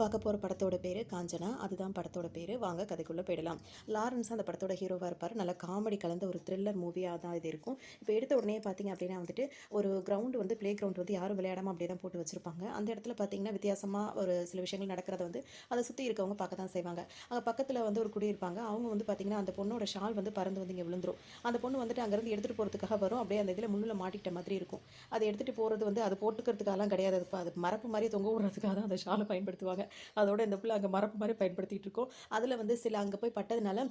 பார்க்க போகிற படத்தோட பேர் காஞ்சனா. அதுதான் படத்தோட பேர். வாங்க கதைக்குள்ளே போயிடலாம். லாரன்ஸ் அந்த படத்தோட ஹீரோவாக இருப்பார். நல்ல காமெடி கலந்த ஒரு த்ரில்லர் மூவியாக தான் இது இருக்கும். இப்போ எடுத்த உடனே பார்த்தீங்க அப்படின்னா வந்துட்டு ஒரு கிரவுண்டு வந்து ப்ளே கிரவுண்ட் வந்து யாரும் விளையாடாமல் அப்படியே தான் போட்டு வச்சிருப்பாங்க. அந்த இடத்துல பார்த்தீங்கன்னா வித்தியாசமாக ஒரு சில விஷயங்கள் நடக்கிறத வந்து அதை சுற்றி இருக்கவங்க பார்க்க தான் செய்வாங்க. அங்கே பக்கத்தில் வந்து ஒரு குடி இருப்பாங்க. அவங்க வந்து பார்த்தீங்கன்னா அந்த பொண்ணோட ஷால் வந்து பறந்து வந்து இங்கே விழுந்துரும். அந்த பொண்ணு வந்துட்டு அங்கேருந்து எடுத்துகிட்டு போகிறதுக்காக வரும். அப்படியே அந்த இதில் முள்ளில் மாட்டிக்கிட்ட மாதிரி இருக்கும். அதை எடுத்துகிட்டு போகிறது வந்து அது போட்டுக்கிறதுக்காகலாம் கிடையாது. அது மரப்பு மாதிரி தொங்க விடுறதுக்காக தான் அந்த ஷாலை பயன்படுத்துவாங்க. அதோட இந்த பிள்ளை அங்கே மரப்பு மாதிரி பயன்படுத்திகிட்டு இருக்கோம். அதில் வந்து சில அங்கே போய் பட்டதுனால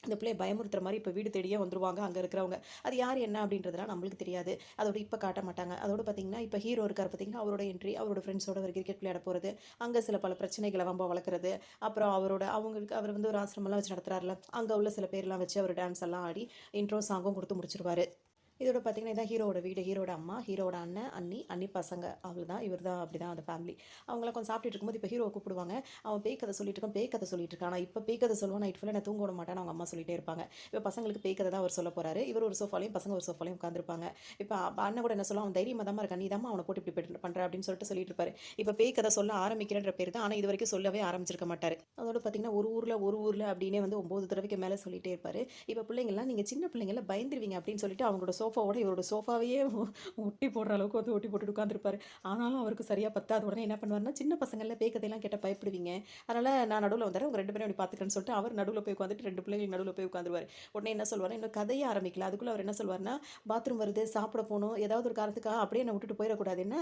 இந்த பிள்ளையை பயமுறுத்துற மாதிரி இப்போ வீடு தேடியே வந்துருவாங்க அங்கே இருக்கிறவங்க. அது யார் என்ன அப்படின்றதுலாம் நம்மளுக்கு தெரியாது. அதோட இப்போ காட்ட மாட்டாங்க. அதோட பார்த்தீங்கன்னா இப்போ ஹீரோ இருக்கார் பார்த்தீங்கன்னா, அவரோட என்ட்ரி, அவரோட ஃப்ரெண்ட்ஸோட ஒரு கிரிக்கெட் விளையாட போகிறது, அங்கே சில பல பிரச்சனைகளை வம்ப வளர்க்குறது, அப்புறம் அவங்களுக்கு அவர் வந்து ஒரு ஆசிரமெல்லாம் வச்சு நடத்துறாருல, அங்கே உள்ள சில பேர்லாம் வச்சு அவர் டான்ஸ் எல்லாம் ஆடி இன்ட்ரோ சாங்கும் கொடுத்து முடிச்சிருவாரு. இதோட பார்த்தீங்கன்னா இதான் ஹீரோட வீடு. ஹீரோட அம்மா, ஹீரோட அண்ணன், அண்ணி பசங்க அவ்வளோதான். இவர் தான் அப்படி தான் அந்த ஃபேமிலி. அவங்கள கொஞ்சம் சாப்பிட்டுட்டு இருக்கும்போது இப்போ ஹீரோவை கூப்பிடுவாங்க. அவன் பேய் கதை சொல்லிட்டு இருக்கான், பேய் கதை சொல்லிட்டு இருக்கான். ஆனால் இப்போ பேய் கதை சொல்லுவான், நைட் ஃபுல்லாக நான் தூங்க விட மாட்டேன்னு அவங்க அம்மா சொல்லிட்டே இருப்பாங்க. இப்போ பசங்களுக்கு பேய் கதை தான் அவர் சொல்ல போறாரு. இவர் ஒரு சோஃபாலையும் பசங்க ஒரு சோஃபாலையும் உட்காந்துருப்பாங்க. இப்போ அண்ணன் கூட என்ன சொல்லுவான், அவன் தைரியமாக தான் இருக்கா, நீ தான் அவனை போட்டு இப்படி பண்ணுற அப்படின்னு சொல்லிட்டு இருப்பாரு. இப்போ பேய் கதை சொல்ல ஆரம்பிக்கிறன்ற பேர் தான். ஆனால் இது வரைக்கும் சொல்லவே ஆரம்பிச்சிருக்க மாட்டார். அதோட பார்த்தீங்கன்னா ஒரு ஊரில் அப்படின்னே வந்து 9 தடவைக்கு மேலே சொல்லிட்டே இருப்பாரு. இப்போ பிள்ளைங்கள்லாம் நீங்கள் சின்ன பிள்ளைங்கள பயந்துருவீங்க அப்படின்னு சொல்லிட்டு அவங்களோட சோஃபாவோட இவரோட சோஃபாவையே ஒட்டி போடுற அளவுக்கு வந்து ஒட்டி போட்டு உட்காந்துருப்பாரு. ஆனாலும் அவருக்கு சரியாக பத்தாத உடனே என்ன பண்ணுவாருன்னா, சின்ன பசங்களில் பேய் கதையெல்லாம் கேட்டால் பயப்படுவீங்க, அதனால் நான் நடுவில் வந்துடுறேன், உங்கள் 2 பேரும் அப்படி பார்த்துக்கிறேன்னு சொல்லிட்டு அவர் நடுவில் போய் உட்காந்துட்டு 2 பிள்ளைங்களுக்கு நடுவில் போய் உட்காந்துருவார். உடனே என்ன சொல்லுவார், இன்னும் கதையே ஆரம்பிக்கல, அதுக்குள்ளே அவர் என்ன சொல்வார்னா, பாத்ரூம் வருது, சாப்பிட போகணும், ஏதாவது ஒரு காரணத்துக்காக அப்படியே நான் விட்டுட்டு போயிடக்கூடாது, என்ன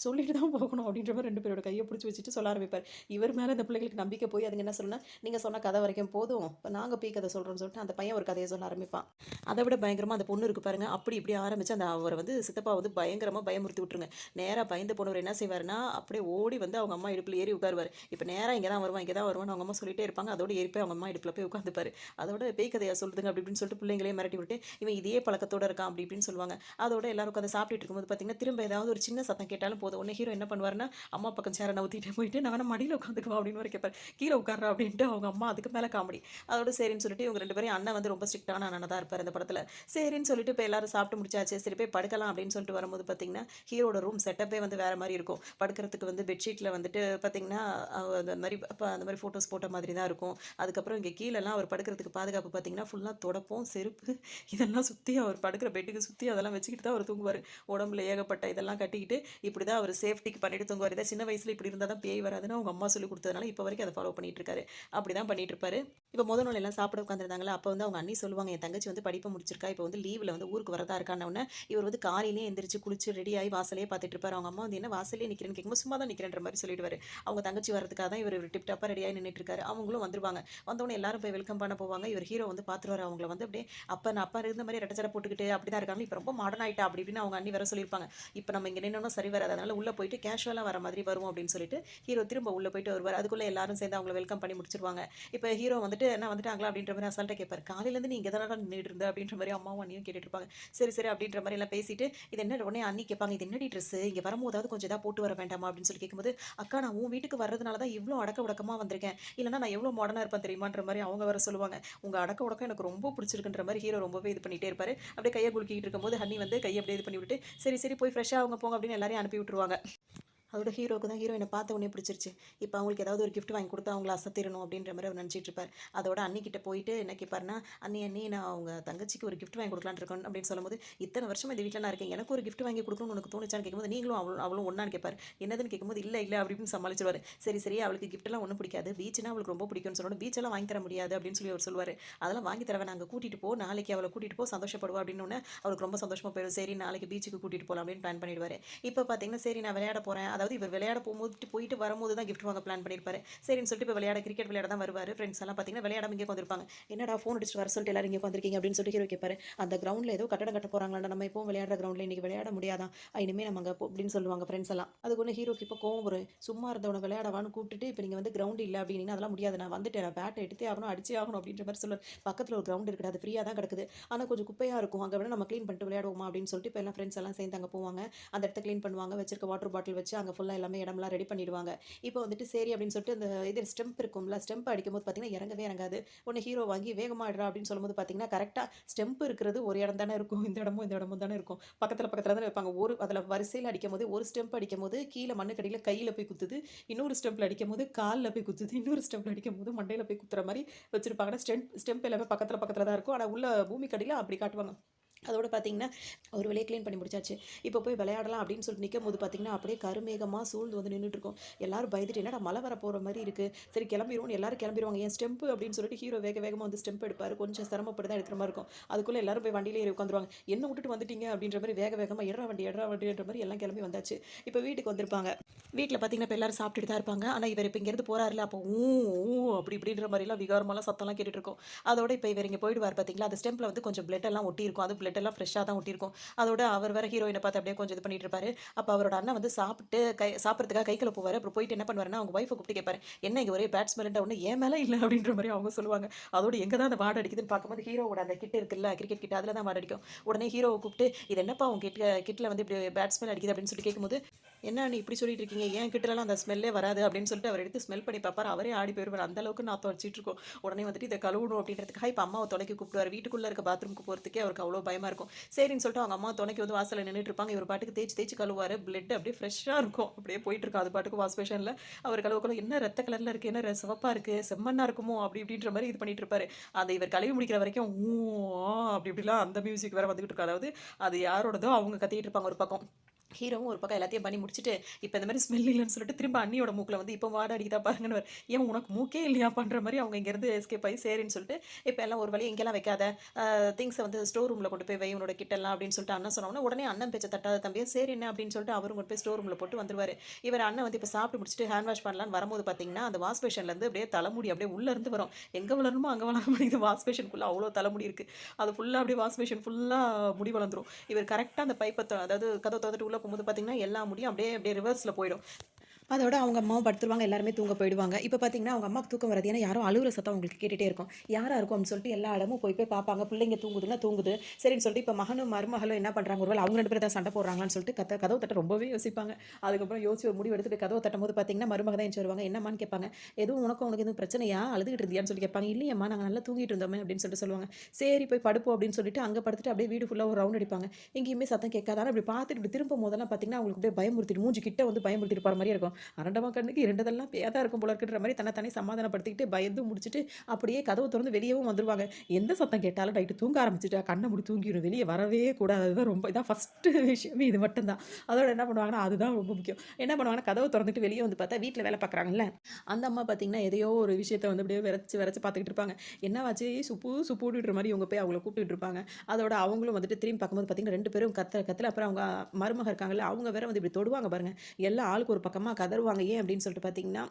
சொல்லிட்டு தான் போகணும் அப்படின்ற மாதிரி 2 பேரோட கையை பிடிச்சி வச்சுட்டு சொல்ல ஆரம்பிப்பார். இவர் மேலே இந்த பிள்ளைங்களுக்கு நம்பிக்கை போய் அதுங்க என்ன சொல்லணும்னா, நீங்கள் சொன்ன கதை வரைக்கும் போதும், இப்போ நாங்கள் பேய் கதை சொல்கிறோம்னு சொல்லிட்டு அந்த பையன் ஒரு கதையை சொல்ல ஆரம்பிப்பான். அதை விட பயங்கரமாக அந்த பொண்ணு இருக்கு பாருங்க, அப்படி இப்படி ஆரம்பிச்சு அந்த அவரை வந்து சித்தப்பா வந்து பயங்கரமாக பயமுறுத்தி விட்டுருங்க. நேராக பயந்து போனவர் என்ன செய்வார்னா, அப்படியே ஓடி வந்து அவங்க அம்மா இடுப்பில் ஏறி உட்காருவார். இப்போ நேராக இங்கே தான் வருவான்னு அவங்க அம்மா சொல்லிட்டே இருப்பாங்க. அதோட ஏறி போய் அவங்க அம்மா இடுப்பில் போய் உட்காந்துப்பாரு. அதோட பேய் கதையா சொல்லுதுங்க அப்படி இப்படின்னு சொல்லிட்டு பிள்ளைங்களே மிரட்டி விட்டு இவன் இதே பழக்கத்தோட இருக்கான் அப்படி இப்படின்னு சொல்லுவாங்க. அதோட எல்லாரும் உட்காந்து சாப்பிட்டுட்டு இருக்கும்போது பார்த்தீங்கன்னா, திரும்ப ஏதாவது ஒரு சின்ன சத்தம் கேட்டாலும் போதும், உடனே ஹீரோ என்ன பண்ணுவாருன்னா, அம்மா பக்கம் சேரை நவுத்திட்டு போயிட்டு நான் வேணா மடியில் உட்காந்துக்குவா அப்படின்னு வரை கேட்பார். கீழே உட்கார்றா அப்படின்ட்டு அவங்க அம்மா அதுக்கு மேலே காமெடி. அதோட சரின்னு சொல்லிட்டு இவங்க 2 பேரும், அண்ணன் வந்து ரொம்ப ஸ்ட்ரிக்டான அண்ணன் தான் இருப்பார் இந்த படத்தில். சரின்னு சொல்லிட்டு இப்போ எல்லாரும் சாப்பிட்டு முடிச்சாச்சு, சரி போய் படுக்கலாம் அப்படின்னு சொல்லிட்டு வரும்போது பார்த்தீங்கன்னா, ஹீரோட ரூம் செட்டப்பே வந்து வேறு மாதிரி இருக்கும். படுக்கிறதுக்கு வந்து பெட்ஷீட்டில் வந்துட்டு பார்த்தீங்கன்னா அந்த மாதிரி ஃபோட்டோஸ் போட்ட மாதிரி தான் இருக்கும். அதுக்கப்புறம் இங்கே கீழெல்லாம் அவர் படுக்கிறதுக்கு பாதுகாப்பு பார்த்தீங்கன்னா ஃபுல்லாக தொடப்பம், செருப்பு இதெல்லாம் சுற்றி அவர் படுக்கிற பெட்டுக்கு சுற்றி அதெல்லாம் வச்சுக்கிட்டு தான் அவர் தூங்குவார். உடம்புல ஏகப்பட்ட இதெல்லாம் கட்டிக்கிட்டு இப்படி தான் அவர் சேஃப்டிக்கு பண்ணிட்டு தூங்குவார். இதை சின்ன வயசில் இப்படி இருந்தால் தான் பேய் வராதுன்னு அவங்க அம்மா சொல்லி கொடுத்ததுனால இப்போ வரைக்கும் அதை ஃபாலோ பண்ணிட்டு இருக்காரு. அப்படி தான் பண்ணிட்டு இருப்பாரு. இப்போ முதல் நாள் எல்லாம் சாப்பிட உட்காந்துருந்தாங்களா, அப்போ வந்து அவங்க அண்ணி சொல்லுவாங்க, என் தங்கச்சி வந்து படிப்பை முடிச்சிருக்கா, இப்போ வந்து லீவில் வந்து ஊருக்கு வரதா இருக்கான்னு. இவர் வந்து காலையிலேயே எந்திரிச்சு குளிச்சு ரெடி ஆகி வாசலே பார்த்துட்டு இருப்பார். அவங்க அம்மா வந்து என்ன வாசலே நிற்கிறேன்னு கேட்கும்போது சும்மா தான் நிற்கிறேன்ற மாதிரி சொல்லிடுவார். அவங்க தங்கச்சி வரதுக்காக தான் இவர் டிப் டாப்பாக ரெடியாகி நின்றுட்டு இருக்காரு. அவங்களும் வந்துருவாங்க. வந்தவொடனே எல்லாரும் போய் வெல்கம் பண்ண போவாங்க. இவர் ஹீரோ வந்து பார்த்துருவாரு அவங்கள வந்து அப்படியே அப்பா இருந்த மாதிரி ரெட்டச்சடை போட்டுக்கிட்டு அப்படி தான் இருக்காங்க. இப்போ ரொம்ப மாடர்ன் ஆகிட்டா அப்படி இப்படின்னு அவங்க அண்ணி வர சொல்லியிருப்பாங்க. இப்போ நம்ம இங்கே நின்னோன்னா சரி வராது, அதனால உள்ளே போயிட்டு கேஷுவலாக வர மாதிரி வரும் அப்படின்னு சொல்லிட்டு ஹீரோ திரும்ப உள்ளே போயிட்டு வருவார். அதுக்குள்ளே எல்லாரும் சேர்ந்து அவங்களை வெல்கம் பண்ணி முடிச்சிருவாங்க. இப்போ ஹீரோ வந்துட்டு என்ன வந்துட்டாங்களா அப்படின்ற மாதிரி அசால்ட்டாக கேட்பார். காலையிலேருந்து நீ இங்கே தானே நின்றுட்டு இருந்த அப்படின்ற மாதிரி அம்மாவும் அண்ணியும் கேட்டுட்டு இருப்பாங்க. சரி அப்படின்ற மாதிரி எல்லாம் பேசிட்டு இது என்ன உடனே அண்ணி கேட்பாங்க, இது என்னடி ட்ரெஸ், இங்கே வரும்போதாவது கொஞ்சம் ஏதாவது போட்டு வர வேண்டாமா அப்படின்னு சொல்லி கேட்கும்போது, அக்கா நான் உன் வீட்டுக்கு வர்றதுனால தான் இவ்வளோ அடக்க உடக்கமாக வந்திருக்கேன், இல்லைனா நான் எவ்வளோ மாடர்னாக இருப்பேன் தெரியுமான்ற மாதிரி அவங்க வர சொல்லுவாங்க. உங்கள் அடக்க உடக்கம் எனக்கு ரொம்ப பிடிச்சிருக்குன்ற மாதிரி ஹீரோ ரொம்பவே இது பண்ணிட்டே இருப்பாரு. அப்படியே கையை குலுக்கிட்டு இருக்கும்போது அண்ணி வந்து கையை அப்படியே இது பண்ணி விட்டு சரி போய் ஃப்ரெஷ்ஷாக அவங்க போங்க அப்படின்னு எல்லாரையும் அனுப்பி விட்டுருவாங்க. அதோட ஹீரோக்கு தான் ஹீரோயினை பார்த்த உடனே பிடிச்சிருச்சு. இப்போ அவங்களுக்கு ஏதாவது ஒரு கிஃப்ட் வாங்கி கொடுத்து அவங்கள அசத்திரணும் அப்படின்ற மாதிரி அவர் நினச்சிட்டு இருப்பார். அதோட அண்ணிக்கிட்ட போயிட்டு என்ன கேட்பாருன்னா, அண்ணி நான் அவங்க தங்கச்சிக்கு ஒரு கிஃப்ட் வாங்கி கொடுக்கலான்னு இருக்கேன் அப்படின்னு சொல்லும்போது, இத்தனை வருஷம் இந்த வீட்டில் நான் இருக்கேன், எனக்கு ஒரு கிஃப்ட் வாங்கி கொடுக்கணும்னு உனக்கு தோணுச்சான்னு கேட்கும்போது, நீங்களும் அவளும் ஒன்றான்னு கேட்பார். என்னதுன்னு கேட்கும்போது இல்லை அப்படின்னு சமாளிச்சிருவார். சரி அவளுக்கு கிஃப்ட்லாம் ஒன்றும் பிடிக்காது, பீச்சுனா அவளுக்கு ரொம்ப பிடிக்கும்னு சொல்லணும், பீச்செல்லாம் வாங்கி தர முடியாது அப்படின்னு சொல்லி அவர் சொல்லுவார். அதெல்லாம் வாங்கி தரவேன், நாங்கள் கூட்டிகிட்டு போ, நாளைக்கு அவளை கூட்டிகிட்டு போ, சந்தோஷப்படுவா அப்படின்னு அவளுக்கு ரொம்ப சந்தோஷமாக போயிடும். சரி நாளைக்கு பீச்சுக்கு கூட்டிகிட்டு போகலாம் அப்படின்னு பிளான் பண்ணிடுவார். இப்போ பார்த்தீங்கன்னா சரி நான் விளையாட போகிறேன், அதாவது இவர் விளையாட போயிட்டு வரும்போது தான் கிஃப்ட் வாங்க பிளான் பண்ணியிருப்பாரு. சரின்னு சொல்லிட்டு இப்போ கிரிக்கெட் விளையாட தான் வருவார். ஃப்ரெண்ட்ஸ் எல்லாம் பார்த்தீங்கன்னா விளையாடாம இங்கே வந்திருப்பாங்க. என்னடா ஃபோன் அடிச்சுட்டு வர சொல்லிட்டு எல்லாரும் இங்கே வந்திருக்கீங்க அப்படின்னு சொல்லிட்டு ஹீரோ கேட்பாரு. அந்த கிரௌண்டில் ஏதோ கட்டடம் கட்ட போகிறாங்களா, நம்ம இப்போ விளையாடுற கிரௌண்டில் இன்றைக்கி விளையாட முடியாதா, இனிமேல் நம்ம அங்கே அப்படின்னு சொல்லுவாங்க ஃப்ரெண்ட்ஸ் எல்லாம். அதுக்கு ஹீரோக்கு இப்போ கோவம் வரும். சும்மா இருந்தவனை விளையாடவான்னு கூப்பிட்டுட்டு இப்போ நீங்கள் வந்து கிரவுண்ட் இல்லை அப்படின்னா அதெல்லாம் முடியாது, நான் வந்துட்டு நான் பேட்டை எடுத்தே ஆகணும், அடிச்சே ஆகணும் அப்படின்ற மாதிரி சொல்லுவார். பக்கத்தில் ஒரு கிரவுண்ட் இருக்குது, அது ஃப்ரீயாக தான் கிடக்குது, ஆனால் கொஞ்சம் குப்பையாக இருக்கும், அங்கே வேணா நம்ம க்ளீன் பண்ணிட்டு விளையாடுவோமா அப்படின்னு சொல்லிட்டு இப்போ எல்லாம் ஃப்ரெண்ட்ஸ் எல்லாம் சேர்ந்து அங்கே போவாங்க. அந்த இடத்த க்ளீன் பண்ணுவாங்க. வச்சிருக்க வாட்டர் பாட்டில் வச்சு அங்கே அங்கே ஃபுல்லாக எல்லாமே இடம்லாம் ரெடி பண்ணிடுவாங்க. இப்போ வந்துட்டு சரி அப்படின்னு சொல்லிட்டு அந்த இது ஸ்டெம்ப் இருக்கும்ல, ஸ்டெம்ப் அடிக்கும்போது பார்த்தீங்கன்னா இறங்கவே இறங்காது. உடனே ஹீரோ வாங்கி வேகமா ஆடுறா அப்படின்னு சொல்லும்போது பார்த்தீங்கன்னா, கரெக்ட்டா ஸ்டெம்ப் இருக்கிறது ஒரு இடம் தானே இருக்கும். இந்த இடமும் தானே இருக்கும். பக்கத்துல பக்கத்துல தானே வைப்பாங்க. ஒரு அதில வரிசையில அடிக்கும்போது, ஒரு ஸ்டெம்ப் அடிக்கும்போது கீழ மண்ணுக்கடியில கையில போய் குத்துது. இன்னொரு ஸ்டெம்ப்ல அடிக்கும்போது கால்ல போய் குத்துது. இன்னொரு ஸ்டெம்ப்ல அடிக்கும்போது மண்டையில போய் குத்துற மாரி வச்சிருப்பாங்க. ஆனா ஸ்டெம்ப் எல்லாமே பக்கத்துல பக்கத்துல தான் இருக்கும். ஆனா உள்ள பூமிக்கடியில அப்படி காட்டுவாங்க. அதோட பார்த்தீங்கன்னா, ஒரு வழியா கிளீன் பண்ணி முடிச்சாச்சு. இப்போ போய் விளையாடலாம் அப்படின்னு சொல்லிட்டு நிக்கும்போது பார்த்தீங்கன்னா, அப்படியே கருமேகமா சூழ்ந்து வந்து நின்னுட்டுருக்கும். எல்லாரும் பயந்துட்டு, "என்னடா மழை வரப்போற மாரி இருக்கு. சரி கிளம்பிருவோம்னு" எல்லாரும் கிளம்பிருவாங்க. என் ஸ்டெம்ப் அப்படின்னு சொல்லிட்டு ஹீரோ வேக வேகமா வந்து ஸ்டெம்ப் எடுப்பாரு. கொஞ்சம் சிரமப்பட்டு தான் எடுக்கிற மாரி இருக்கும். அதுக்குள்ள எல்லாரும் போய் வண்டியில ஏறி உட்காந்துருவாங்க. "என்ன விட்டுட்டு வந்துட்டீங்க?" அப்படின்ற மாரி வேக வேகமா எட்றா வண்டின்ற மாரி எல்லாம் கிளம்பி வந்தாச்சு. இப்போ வீட்டுக்கு வந்திருப்பாங்க. வீட்ல பார்த்தீங்கன்னா, இப்ப எல்லாரும் சாப்பிட்டுட்டு தான் இருப்பாங்க. ஆனா இவரு இப்ப இங்கேருந்து போறாருல்ல, அப்போ அப்படி இப்படின்ற மாரிலாம் விகாரமாலாம் சத்தம்லாம் கேட்டுட்டு இருக்கும். அதோட இப்ப இவரு இங்க போயிடுவாரு பார்த்தீங்களா, அந்த ஸ்டெம்ப்ல வந்து கொஞ்சம் பிளட் எல்லாம் ஒட்டியிருக்கும். அதுவும் பிளட் எல்லாம் ஃப்ரெஷ்ஷா தான் ஒட்டியிருக்கும். அதோட அவர் வேற ஹீரோயின பார்த்து அப்படியே கொஞ்சம் இது பண்ணிட்டு இருப்பாரு. அப்ப அவரோட அண்ணன் வந்து சாப்பிட்டு சாப்பிடுறதுக்காக கை கழுவ போவாரு. அப்புறம் போயிட்டு என்ன பண்ணுவாருன்னா, அவங்க ஒய்ஃப கூப்பிட்டு கேட்பாரு. "என்ன இங்க ஒரே பேட் ஸ்மெல்லுன்ட்ட உடனே என் மேல இல்ல" அப்படின்ற மாரி அவங்க சொல்லுவாங்க. அதோட எங்க தான் அந்த வாடை அடிக்குதுன்னு பார்க்கும்போது, ஹீரோவோட அந்த கிட் இருக்குல்ல, கிரிக்கெட் கிட் அதுல தான் வாடை அடிக்கும். உடனே ஹீரோவ கூப்பிட்டு, "இது என்னப்பா உன் கிட்ல வந்து இப்படி பேட் ஸ்மெல் அடிக்குது" அப்படின்னு சொல்லிட்டு கேட்கும்போது, "என்ன நீ இப்படி சொல்லிட்டு இருக்கீங்க? என் கிட்டலாம் அந்த ஸ்மெல்லே வராது" அப்படின்னு சொல்லிட்டு அவர் எடுத்து ஸ்மெல் பண்ணி பார்ப்பாரு. அவரே ஆடி போயிருவாரு. அந்த அளவுக்கு நாத்தம் அடிச்சிட்டு இருக்கும். உடனே வந்துட்டு இத கழுவணும் அப்படின்றதுக்காக இப்ப அம்மாவ தொலைக்க கூப்பிடுவாரு. வீட்டுக்குள்ள இருக்க பாத்ரூம்க்கு போறதுக்கே அவருக்கு அவ்வளோ பயமா இருக்கும். சரின்னு சொல்லிட்டு அவங்க அம்மா தொணைக்கு வந்து வாசல்ல நின்னுட்டு இருப்பாங்க. இவர் பாட்டுக்கு தேய்ச்சு தேய்ச்சு கழுவுவாரு. பிளட் அப்படியே ஃப்ரெஷ்ஷா இருக்கும். அப்படியே போயிட்டு இருக்கும். அது பாட்டுக்கு வாஷ் பேஷன்ல அவர் கழுவ என்ன ரத்த கலர்ல இருக்கு, என்ன சிவப்பா இருக்கு, செம்மண்ணா இருக்குமோ அப்படி இப்படின்ற மாரி இது பண்ணிட்டு இருப்பாரு. அதை இவர் கழுவி முடிக்கிற வரைக்கும் அப்படி இப்படிலாம் அந்த மியூசிக் வேற வந்துகிட்டு இருக்கும். அதாவது அது யாரோடதோ அவங்க கத்திட்டு இருப்பாங்க ஒரு பக்கம். ஹீரோவும் ஒரு பக்கம் எல்லாத்தையும் பண்ணி முடிச்சுட்டு, இப்ப இந்த மாரி ஸ்மெல் இல்லன்னு சொல்லிட்டு திரும்ப அண்ணியோட மூக்குல வந்து இப்ப வாட அடிக்குதா பாருங்கன்னுவாரு. ஏன் உனக்கு மூக்கே இல்லையாப்பான்ற மாரி அவங்க இங்கேருந்து எஸ்கேப் ஆயி சரின்னு சொல்லிட்டு, இப்ப எல்லாம் ஒரு வழியா இங்கேல்லாம் வைக்காத, திங்ஸ வந்து ஸ்டோர் ரூம்ல கொண்டு போய் வை உன்னோட கிட்டெல்லாம் அப்படின்னு சொல்லிட்டு அண்ணன் சொன்னோனே, உடனே அண்ணன் பேச்ச தட்டாத தம்பியா சரிண்ணே அப்படின்னு சொல்லிட்டு அவரும் கொண்டு போய் ஸ்டோர் ரூம்ல போட்டு வந்துருவாரு. இவர் அண்ணன் வந்து இப்ப சாப்பிட்டு முடிச்சுட்டு ஹேண்ட் வாஷ் பண்ணலான்னு வரும்போது பார்த்தீங்கன்னா, அந்த வாஷ் பேஷன்லேருந்து அப்படியே தலைமுடி அப்படியே உள்ள இருந்து வரும். எங்க வளரணுமோ அங்க வளர மாட்டேங்குது. வாஷ் பேஷனுக்குள்ள அவ்வளோ தலைமுடி இருக்கு. அது ஃபுல்லா அப்படியே வாஷ் பேஷன் ஃபுல்லா முடி வளர்ந்துரும். இவர் கரெக்ட்டா அந்த பைப்ப அதாவது கதவ தொறந்துட்டு உள்ள போகும்போது பார்த்தீங்கன்னா, எல்லா முடியும் அப்படியே அப்படியே ரிவர்ஸ்ல போயிடும். அதோட அவங்க அம்மாவும் படுத்துருவாங்க. எல்லாருமே தூங்க போயிடுவாங்க. இப்ப பார்த்தீங்கன்னா, அவங்க அம்மாவுக்கு தூக்கம் வராது. ஏன்னா, யாரோ அழுவுற சத்தம் அவங்களுக்கு கேட்டுட்டே இருக்கும். யாரா இருக்கும் அப்படின்னு சொல்லிட்டு எல்லா இடமும் போய் போய் பார்ப்பாங்க. பிள்ளைங்க தூங்குதுன்னா தூங்குது. சரின்னு சொல்லிட்டு இப்ப மகனும், மருமகளும் என்ன பண்றாங்க, ஒருவேள அவங்க 2 பேரும் ஏதாவது சண்டை போடுறாங்களான்னு சொல்லிட்டு கதவு தட்ட ரொம்பவே யோசிப்பாங்க. அதுக்கப்புறம் யோசிச்சு ஒரு முடிவு எடுத்துட்டு கதவ தட்டும்போது பார்த்தீங்கன்னா, மருமக தான் எந்திச்சு வருவாங்க. என்னம்மான்னு கேட்பாங்க. "எதுவும் உனக்கு எதுவும் பிரச்சனையா? அழுதுகிட்டு இருந்தியான்னு?" சொல்லி கேட்பாங்க. "இல்லையேம்மா, நாங்க நல்லா தூங்கிட்டு இருந்தோமே" அப்படின்னு சொல்லிட்டு சொல்லுவாங்க. சரி போய் படுப்போம் அப்படின்னு சொல்லிட்டு அங்க படுத்துட்டு அப்படியே வீடு ஃபுல்லா ஒரு ரவுண்ட் அடிப்பாங்க. எங்கேயுமே சத்தம் கேட்காது. ஆனா இப்படி பார்த்துட்டு இப்படி திரும்பும்போதெல்லாம் பார்த்தீங்கன்னா, அவங்களுக்கு அப்படியே பயமுறுத்திட்டு மூஞ்சி கிட்ட வந்து பயமுறுத்திட்டு போற மாரியே இருக்கும். அரண்டவன் கண்ணுக்கு இரண்டதெல்லாம் பேயா தான் இருக்கும் போல இருக்குன்ற மாரி தன்னைத்தானே சமாதானப்படுத்திக்கிட்டு பயந்து முடிச்சுட்டு அப்படியே கதவு திறந்து வெளியவும் வந்துருவாங்க. எந்த சத்தம் கேட்டாலும் நைட்டு தூங்க ஆரம்பிச்சுட்டா கண்ண மூடி தூங்கிரும். வெளிய வரவே கூடாது. அதுதான் ரொம்ப இதான் ஃபர்ஸ்ட்டு விஷயமே இது மட்டும் தான். அதோட என்ன பண்ணுவாங்கன்னா, அதுதான் ரொம்ப முக்கியம். என்ன பண்ணுவாங்கன்னா, கதவ தொறந்துட்டு வெளிய வந்து பார்த்தா வீட்ல வேல பார்க்குறாங்கல்ல, அந்த அம்மா பார்த்தீங்கன்னா, எதையோ ஒரு விஷயத்த வந்து அப்படியே வெறச்சு பார்த்துக்கிட்டு இருப்பாங்க. "என்னவாச்சு சுப்புன்ற" மாரி இவங்க போய் அவங்கள கூப்பிட்டுட்டு இருப்பாங்க. அதோட அவங்களும் வந்துட்டு திரும்பி பார்க்கும்போது பார்த்தீங்கன்னா, 2 பேரும் கத்தல. அப்புறம் அவங்க மருமக இருக்காங்கல்ல, அவங்க வேற வந்து இப்படி தொடுவாங்க பாருங்க. எல்லாம் ஆளுக்கு ஒரு பக்கமா கதறுவாங்க. ஏன் அப்படின்னு சொல்லிட்டு பார்த்தீங்கன்னா,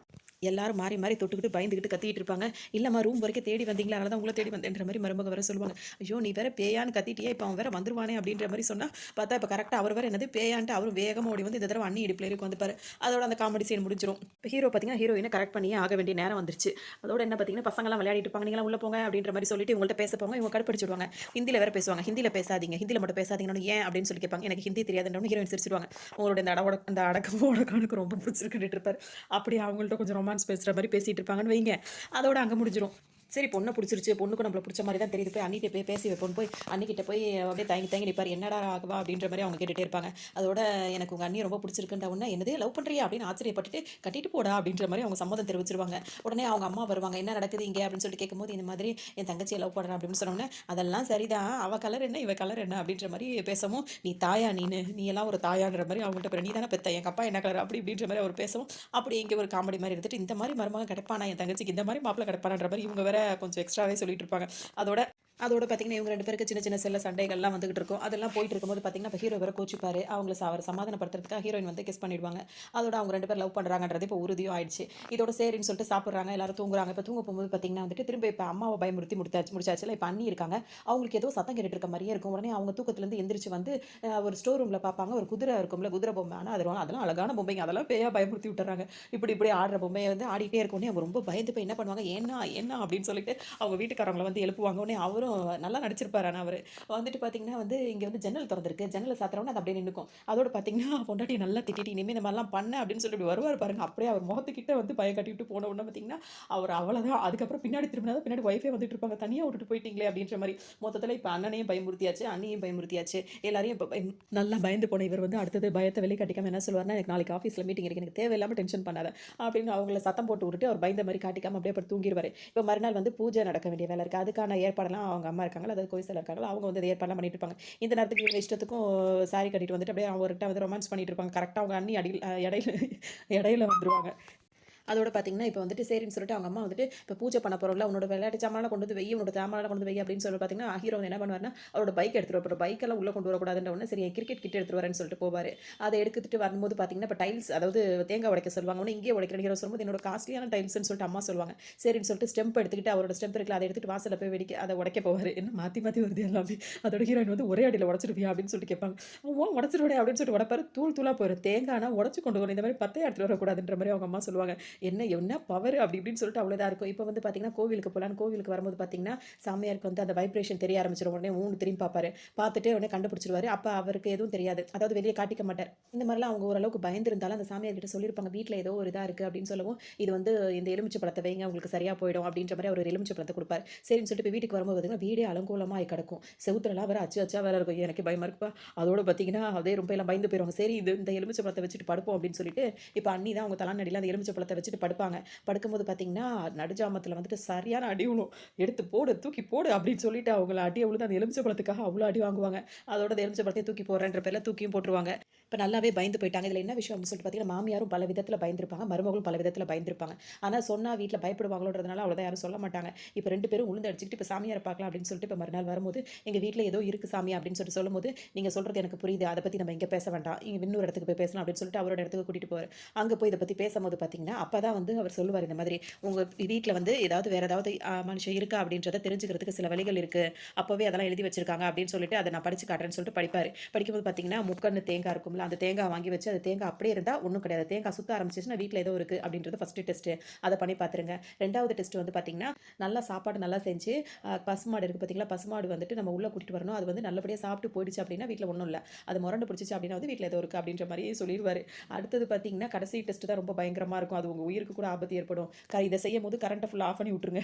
எல்லாரும் மாறி மாறி தொட்டுக்கிட்டு, பயந்துகிட்டு கத்திட்டு இருப்பாங்க. "இல்லம்மா ரூம் வரைக்கும் தேடி வந்தீங்களா? அதனால தான் உங்கள தேடி வந்தேன்ற" மாரி மருமக வேற சொல்லுவாங்க. "ஐயோ! நீ வேற பேயான்னு கத்திட்டியே! இப்ப அவன் வேற வந்துருவானே!" அப்படின்ற மாரி சொன்னா, பார்த்தா இப்ப கரெக்ட்டா அவர் வேற என்னது பேயான்ட்டு அவரும் வேகமா ஓடி வந்து இந்த தடவ அண்ணி இடுப்புல ஏறி உட்காந்துப்பாரு. அதோட அந்த காமெடி சீன் முடிஞ்சிரும். இப்ப ஹீரோ பார்த்தீங்கன்னா, ஹீரோயின கரெக்ட் பண்ணியே ஆக வேண்டிய நேரம் வந்துருச்சு. அதோட என்ன பார்த்தீங்கன்னா, பசங்கலாம் விளையாடிட்டு இருப்பாங்க. "நீங்கலாம் உள்ள போங்க" அப்படின்ற மாரி சொல்லிட்டு இவங்கள்ட்ட பேச போங்க. இவங்க கடுப்படிச்சுடுவாங்க. ஹிந்தில வேற பேசுவாங்க. "ஹிந்தில பேசாதீங்க. ஹிந்தில மட்டும் பேசாதீங்கன்னோனே" "ஏன்?" அப்படின்னு சொல்லி கேட்பாங்க. "எனக்கு ஹிந்தி தெரியாதுன்னோனே" ஹீரோயின் சிரிச்சுருவாங்க. உங்களோட இந்த அடக்கமும் ஒடுக்கமும் ரொம்ப பிடிச்சிருக்குன்ட்டு இருப்பாரு. அப்படியே அவங்கள்ட்ட கொஞ்சம் ரொமான்ஸ் பேசுற மாரி பேசிட்டு இருப்பாங்கன்னு வைங்க. அதோட அங்க முடிஞ்சிரும். சரி பொண்ண புடிச்சிருச்சு. பொண்ணுக்கும் நம்மள புடிச்ச மாரி தான் தெரியுது. போய் அண்ணிட்ட போய் பேசி வைப்போம்ன்னு போய் அண்ணிகிட்ட போய் அப்படியே தயங்கி தயங்கி நிப்பாரு. "என்னடா ராகவா?" அப்படின்ற மாரி அவங்க கேட்டுட்டே இருப்பாங்க. அதோட "எனக்கு உங்க அண்ணிய ரொம்ப புடிச்சிருக்குன்ற உடனே" "என்னது லவ் பண்றியா?" அப்படின்னு ஆச்சரியப்பட்டுட்டு, "கட்டிட்டு போடா" அப்படின்ற மாரி அவங்க சம்மதம் தெரிவிச்சுருவாங்க. உடனே அவங்க அம்மா வருவாங்க. "என்ன நடக்குது இங்க?" அப்படின்னு சொல்லிட்டு கேட்கும்போது, இந்த மாதிரி என் தங்கச்சிய லவ் பண்றேன் அப்படின்னு சொன்ன உடனே, "அதெல்லாம் சரிதான். அவ கலர் என்ன? இவ கலர் என்ன?" அப்படின்ற மாரி பேசவும், "நீ தாயா நீனு? நீ எல்லாம் ஒரு தாயான்ற மாரி அவங்கள்ட்ட "நீ தானே பெத்த? எங்க அப்பா என்ன கலர்?" அப்படி இப்படின்ற மாரி அவர் பேசவும், அப்படியே இங்க ஒரு காமெடி மாரி எடுத்துட்டு, இந்த மாரி மருமகன் கிடைப்பானா என் தங்கச்சிக்கு? இந்த மாரி மாப்பிள்ளை கிடைப்பானான்ற மாரி இவங்க வேற கொஞ்சம் எக்ஸ்ட்ராவே சொல்லிட்டு இருப்பாங்க. அதோட அதோட பார்த்தீங்கன்னா, இவங்க 2 பேருக்கு சின்ன சின்ன செல்ல சண்டைகள்லாம் வந்துகிட்டு இருக்கும். அதெல்லாம் போயிட்டு இருக்கும்போது பார்த்தீங்கன்னா, இப்ப ஹீரோ வேற கோச்சுப்பாரு. அவங்கள அவர சமாதானப்படுத்துறதுக்காக ஹீரோயின் வந்து கிஸ் பண்ணிடுவாங்க. அதோட அவங்க 2 பேரும் லவ் பண்றாங்கன்றது இப்போ உறுதியும் ஆயிடுச்சு. இதோட சரின்னு சொல்லிட்டு சாப்பிடுறாங்க. எல்லாரும் தூங்குறாங்க. இப்ப தூங்க போகும்போது பார்த்தீங்கன்னா வந்துட்டு, திரும்ப இப்ப அம்மாவ பயமுறுத்தி முடிச்சாச்சுல்ல. இப்ப அண்ணி இருக்காங்க. அவங்களுக்கு ஏதோ சத்தம் கேட்டுட்டு இருக்க மாரியே இருக்கும். உடனே அவங்க தூக்கத்துலருந்து எந்திரிச்சு வந்து ஒரு ஸ்டோர் ரூம்ல பார்ப்பாங்க. ஒரு குதிரை இருக்கும்ல, குதிரை பொம்மை. ஆனா அதெல்லாம் அழகான பொம்மைங்க. அதெல்லாம் பேயா பயமுறுத்தி விட்டுர்றாங்க. இப்படி ஆடுற பொம்மைய வந்து ஆடிட்டே இருக்கவுடனே அவங்க ரொம்ப பயந்து போய் என்ன பண்ணுவாங்க, "ஏன்னா? ஏன்னா?" அப்படின்னு சொல்லிட்டு அவங்க வீட்டுக்காரவங்கள வந்து எழுப்புவாங்க. உடனே அவரும் இருந்தாலும் நல்லா நடிச்சிருப்பாரு. ஆனா அவரு வந்துட்டு பார்த்தீங்கன்னா வந்து இங்க வந்து ஜன்னல் தொறந்திருக்கு. ஜன்னல சாத்துறோனே அது அப்படியே நின்னுக்கும். அதோட பார்த்தீங்கன்னா பொண்டாட்டிய நல்லா திட்டிட்டு, "இனிமே இந்த மாரிலாம் பண்ண" அப்படின்னு சொல்லிட்டு இப்படி வருவாரு பாருங்க. அப்படியே அவர் முகத்துக்கிட்ட வந்து பயம் காட்டிவிட்டு போன உடனே பார்த்தீங்கன்னா, அவர் அவ்வளோதான். அதுக்கப்புறம் பின்னாடி திரும்பினா தான் பின்னாடி ஒய்ஃபே வந்துட்டு இருப்பாங்க. "தனியா விட்டுட்டு போயிட்டீங்களே" அப்படின்ற மாரி. மொத்தத்தில இப்ப அண்ணனையும் பயமுறுத்தியாச்சு, அண்ணியும் பயமுறுத்தியாச்சு. எல்லாரையும் இப்ப நல்லா பயந்து போன இவர் வந்து அடுத்தது பயத்த வெளிக்காட்டிக்காம என்ன சொல்லுவாருன்னா, "எனக்கு நாளைக்கு ஆஃபீஸ்ல மீட்டிங் இருக்கு. எனக்கு தேவையில்லாம டென்ஷன் பண்ணாத" அப்படின்னு அவங்கள சத்தம் போட்டு விட்டுட்டு அவர் பயந்த மாரி காட்டிக்காம அப்படியே படுத்து தூங்கிருவாரு. இப்ப மறுநாள் வந்து பூஜை நடக்க வேண்டிய வேலை இருக்கு. அதுக்கான ஏற்பாடெல்லாம் அவங்க அம்மா இருக்காங்கல்ல, அதாவது கோயில்ல இருக்காங்கல்ல, அவங்க வந்து ஏற்பாடுலாம் பண்ணிட்டு இருப்பாங்க. இந்த நேரத்துக்கு இவங்க இஷ்டத்துக்கும் சாரி கட்டிட்டு வந்துட்டு அப்படியே அவர்கிட்ட வந்து ரொமான்ஸ் பண்ணிட்டு இருப்பாங்க. கரெக்ட்டா அவங்க அண்ணி அடியில் இடையில இடையில வந்துருவாங்க. அதோட பார்த்தீங்கன்னா, இப்ப வந்துட்டு சரின்னு சொல்லிட்டு அவங்க அம்மா வந்துட்டு, "இப்ப பூஜை பண்ண போறோம்ல, உன்னோட விளையாட்டு ஜாமான்லாம் கொண்டு வந்து வையி, உன்னோட ஜாமான்லாம் கொண்டு வந்து வையி" அப்படின்னு சொல்லி பார்த்தீங்கன்னா, ஹீரோ வந்து என்ன பண்ணுவாருன்னா, அவரோட பைக் எடுத்துட்டு வருவாரு. பைக்கெல்லாம் உள்ள கொண்டு வரக்கூடாதுன்ற உடனே, சரி கிரிக்கெட் கிட் எடுத்துட்டு வரேன்னு சொல்லிட்டு போவாரு. அத எடுத்துட்டு வரும்போது பார்த்தீங்கன்னா, இப்ப டைல்ஸ் அதாவது தேங்காய் உடைக்க சொல்லுவாங்க. உடனே இங்கேயே உடைக்கிறேன் ஹீரோ சொல்லும்போது, என்னோட காஸ்ட்லியான டைல்ஸ்ன்னு சொல்லிட்டு அம்மா சொல்லுவாங்க. சரின்னு சொல்லிட்டு ஸ்டெம்ப் எடுத்துக்கிட்டு அவரோட ஸ்டெம்ப் இருக்குல்ல, அத எடுத்துட்டு வாசல்ல போய் அத உடைக்க போவாரு. என்ன மாத்தி மாத்தி வருது எல்லாமே. அதோட ஹீரோயின் வந்து ஒரே அடியில உடைச்சிருவியா அப்படின்னு சொல்லிட்டு கேட்பாங்க. உடைச்சிருவேனே அப்படின்னு சொல்லிட்டு உடைப்பாரு. தூள் தூளா போயிரும். தேங்காய்னா உடைச்சு கொண்டு வரணும். இந்த மாரி பத்தையா எடுத்துட்டு வரக்கூடாதுன்ற மாரி அவங்க அம்மா சொல்லுவாங்க. என்ன என்ன பவர் அப்படி இப்படின்னு சொல்லிட்டு அவ்வளோ இதா இருக்கும். இப்ப வந்து பார்த்தீங்கன்னா, கோவிலுக்கு போலான்னு கோவிலுக்கு வரும்போது பார்த்தீங்கன்னா, சாமியாருக்கு வந்து அந்த வைப்ரேஷன் தெரிய ஆரம்பிச்சுரும். உடனே ஊன்னு திரும்பி பார்ப்பாரு. பார்த்துட்டு உடனே கண்டுபிடிச்சுருவாரு. அப்ப அவருக்கு எதுவும் தெரியாது. அதாவது வெளிய காட்டிக்க மாட்டார். இந்த மாரிலாம் அவங்க ஓரளவுக்கு பயந்திருந்தாலும் அந்த சாமியார் கிட்ட சொல்லியிருப்பாங்க. வீட்ல ஏதோ ஒரு இதா இருக்கு அப்படின்னு சொல்லவும், இது வந்து இந்த எலுமிச்சை பழத்த வைங்க உங்களுக்கு சரியா போயிடும் அப்படின்ற மாரி அவர் ஒரு எலுமிச்சை பழத்த குடுப்பாரு. சரின்னு சொல்லிட்டு இப்ப வீட்டுக்கு வரும்போது பார்த்தீங்கன்னா, வீடே அலங்கோலமா ஆயி கிடக்கும். செவுத்துலலாம் வேற அச்சு அச்சா வேற இருக்கும். எனக்கே பயமா இருக்குப்பா. அதோட பார்த்தீங்கன்னா, அப்படியே ரொம்ப எல்லாம் பயந்து போயிருவாங்க. சரி இது இந்த எலுமிச்சை பழத்த வச்சுட்டு படுப்போம் அப்படின்னு சொல்லிட்டு, இப்ப அண்ணி தான் அவங்க தலானடியில அந்த எலுமிச்சை பழத்த வச்சுட்டு படுப்பாங்க. படுக்கும்போது பார்த்தீங்கன்னா, நடுஜாமத்தில வந்துட்டு சரியான அடி விழும். "எடுத்து போடு, தூக்கி போடு" அப்படின்னு சொல்லிட்டு அவங்கள அடிய விழுந்து அந்த எலுமிச்சை பழத்துக்காக அவ்ளோ அடி வாங்குவாங்க. அதோட அந்த எலுமிச்சை பழத்தையும் தூக்கி போடுறேன்ற பேர்ல தூக்கியும் போட்டுருவாங்க. இப்ப நல்லாவே பயந்து போயிட்டாங்க. இதுல என்ன விஷயம் அப்படின்னு சொல்லிட்டு பார்த்தீங்கன்னா, மாமியாரும் பல விதத்தில பயந்திருப்பாங்க. மருமகளும் பல விதத்தில பயந்திருப்பாங்க. ஆனா சொன்னா வீட்ல பயப்படுவாங்களோன்றதுனால அவ்வளோதான் யாரும் சொல்ல மாட்டாங்க. இப்ப 2 பேரும் உழுந்து அடிச்சுக்கிட்டு இப்ப சாமியார பார்க்கலாம் அப்படின்னு சொல்லிட்டு இப்ப மறுநாள் வரும்போது, "எங்க வீட்ல ஏதோ இருக்கு சாமி" அப்படின்னு சொல்லிட்டு சொல்லும்போது, "நீங்க சொல்றது எனக்கு புரியுது. அத பத்தி நம்ம இங்க பேச வேண்டாம். இன்னொரு இடத்துக்கு போய் பேசலாம்" அப்படின்னு சொல்லிட்டு அவரோட இடத்துக்கு கூட்டிட்டு போவாரு. அங்க போய் இத பத்தி பேசம்போது பார்த்தீங்கன்னா, அப்பதான் வந்து அவர் சொல்லுவாரு இந்த மாதிரி, "உங்க வீட்ல வந்து ஏதாவது வேற ஏதாவது மனுஷன் இருக்கா அப்படின்றத தெரிஞ்சுக்கிறதுக்கு சில வழிகள் இருக்கு. அப்பவே அதெல்லாம் எழுதி வச்சிருக்காங்க" அப்படின்னு சொல்லிட்டு அத நான் படிச்சு காட்டுறேன்னு சொல்லிட்டு படிப்பாரு. படிக்கும்போது பார்த்தீங்கன்னா, முக்கன்னு தேங்காய் இருக்கும்ல, அந்த தேங்காய் வாங்கி வச்சு அது தேங்காய் அப்படியே இருந்தா ஒண்ணும் கிடையாது. தேங்காய் சுத்த ஆரம்பிச்சுச்சுன்னா வீட்ல ஏதோ இருக்கு அப்படின்றது ஃபர்ஸ்ட்டு டெஸ்ட்டு. அத பண்ணி பார்த்துருங்க. 2வது டெஸ்ட் வந்து பார்த்தீங்கன்னா, நல்லா சாப்பாடு நல்லா செஞ்சு பசுமாடு இருக்கு பார்த்தீங்களா, பசுமாடு வந்துட்டு நம்ம உள்ள கூட்டிட்டு வரணும். அது வந்து நல்லபடியா சாப்பிட்டு போயிடுச்சு அப்படின்னா வீட்ல ஒண்ணும் இல்ல. அது மொரண்டு பிடிச்சுச்சு அப்படின்னா வந்து வீட்ல ஏதோ இருக்கு அப்படின்ற மாரி சொல்லிருவாரு. அடுத்தது பார்த்தீங்கன்னா, கடைசி டெஸ்ட் தான் ரொம்ப பயங்கரமா இருக்கும். அது உங்க உயிருக்கு கூட ஆபத்து ஏற்படும். இத செய்யும்போது கரண்ட்ட ஃபுல்லா ஆஃப் பண்ணி விட்டுருங்க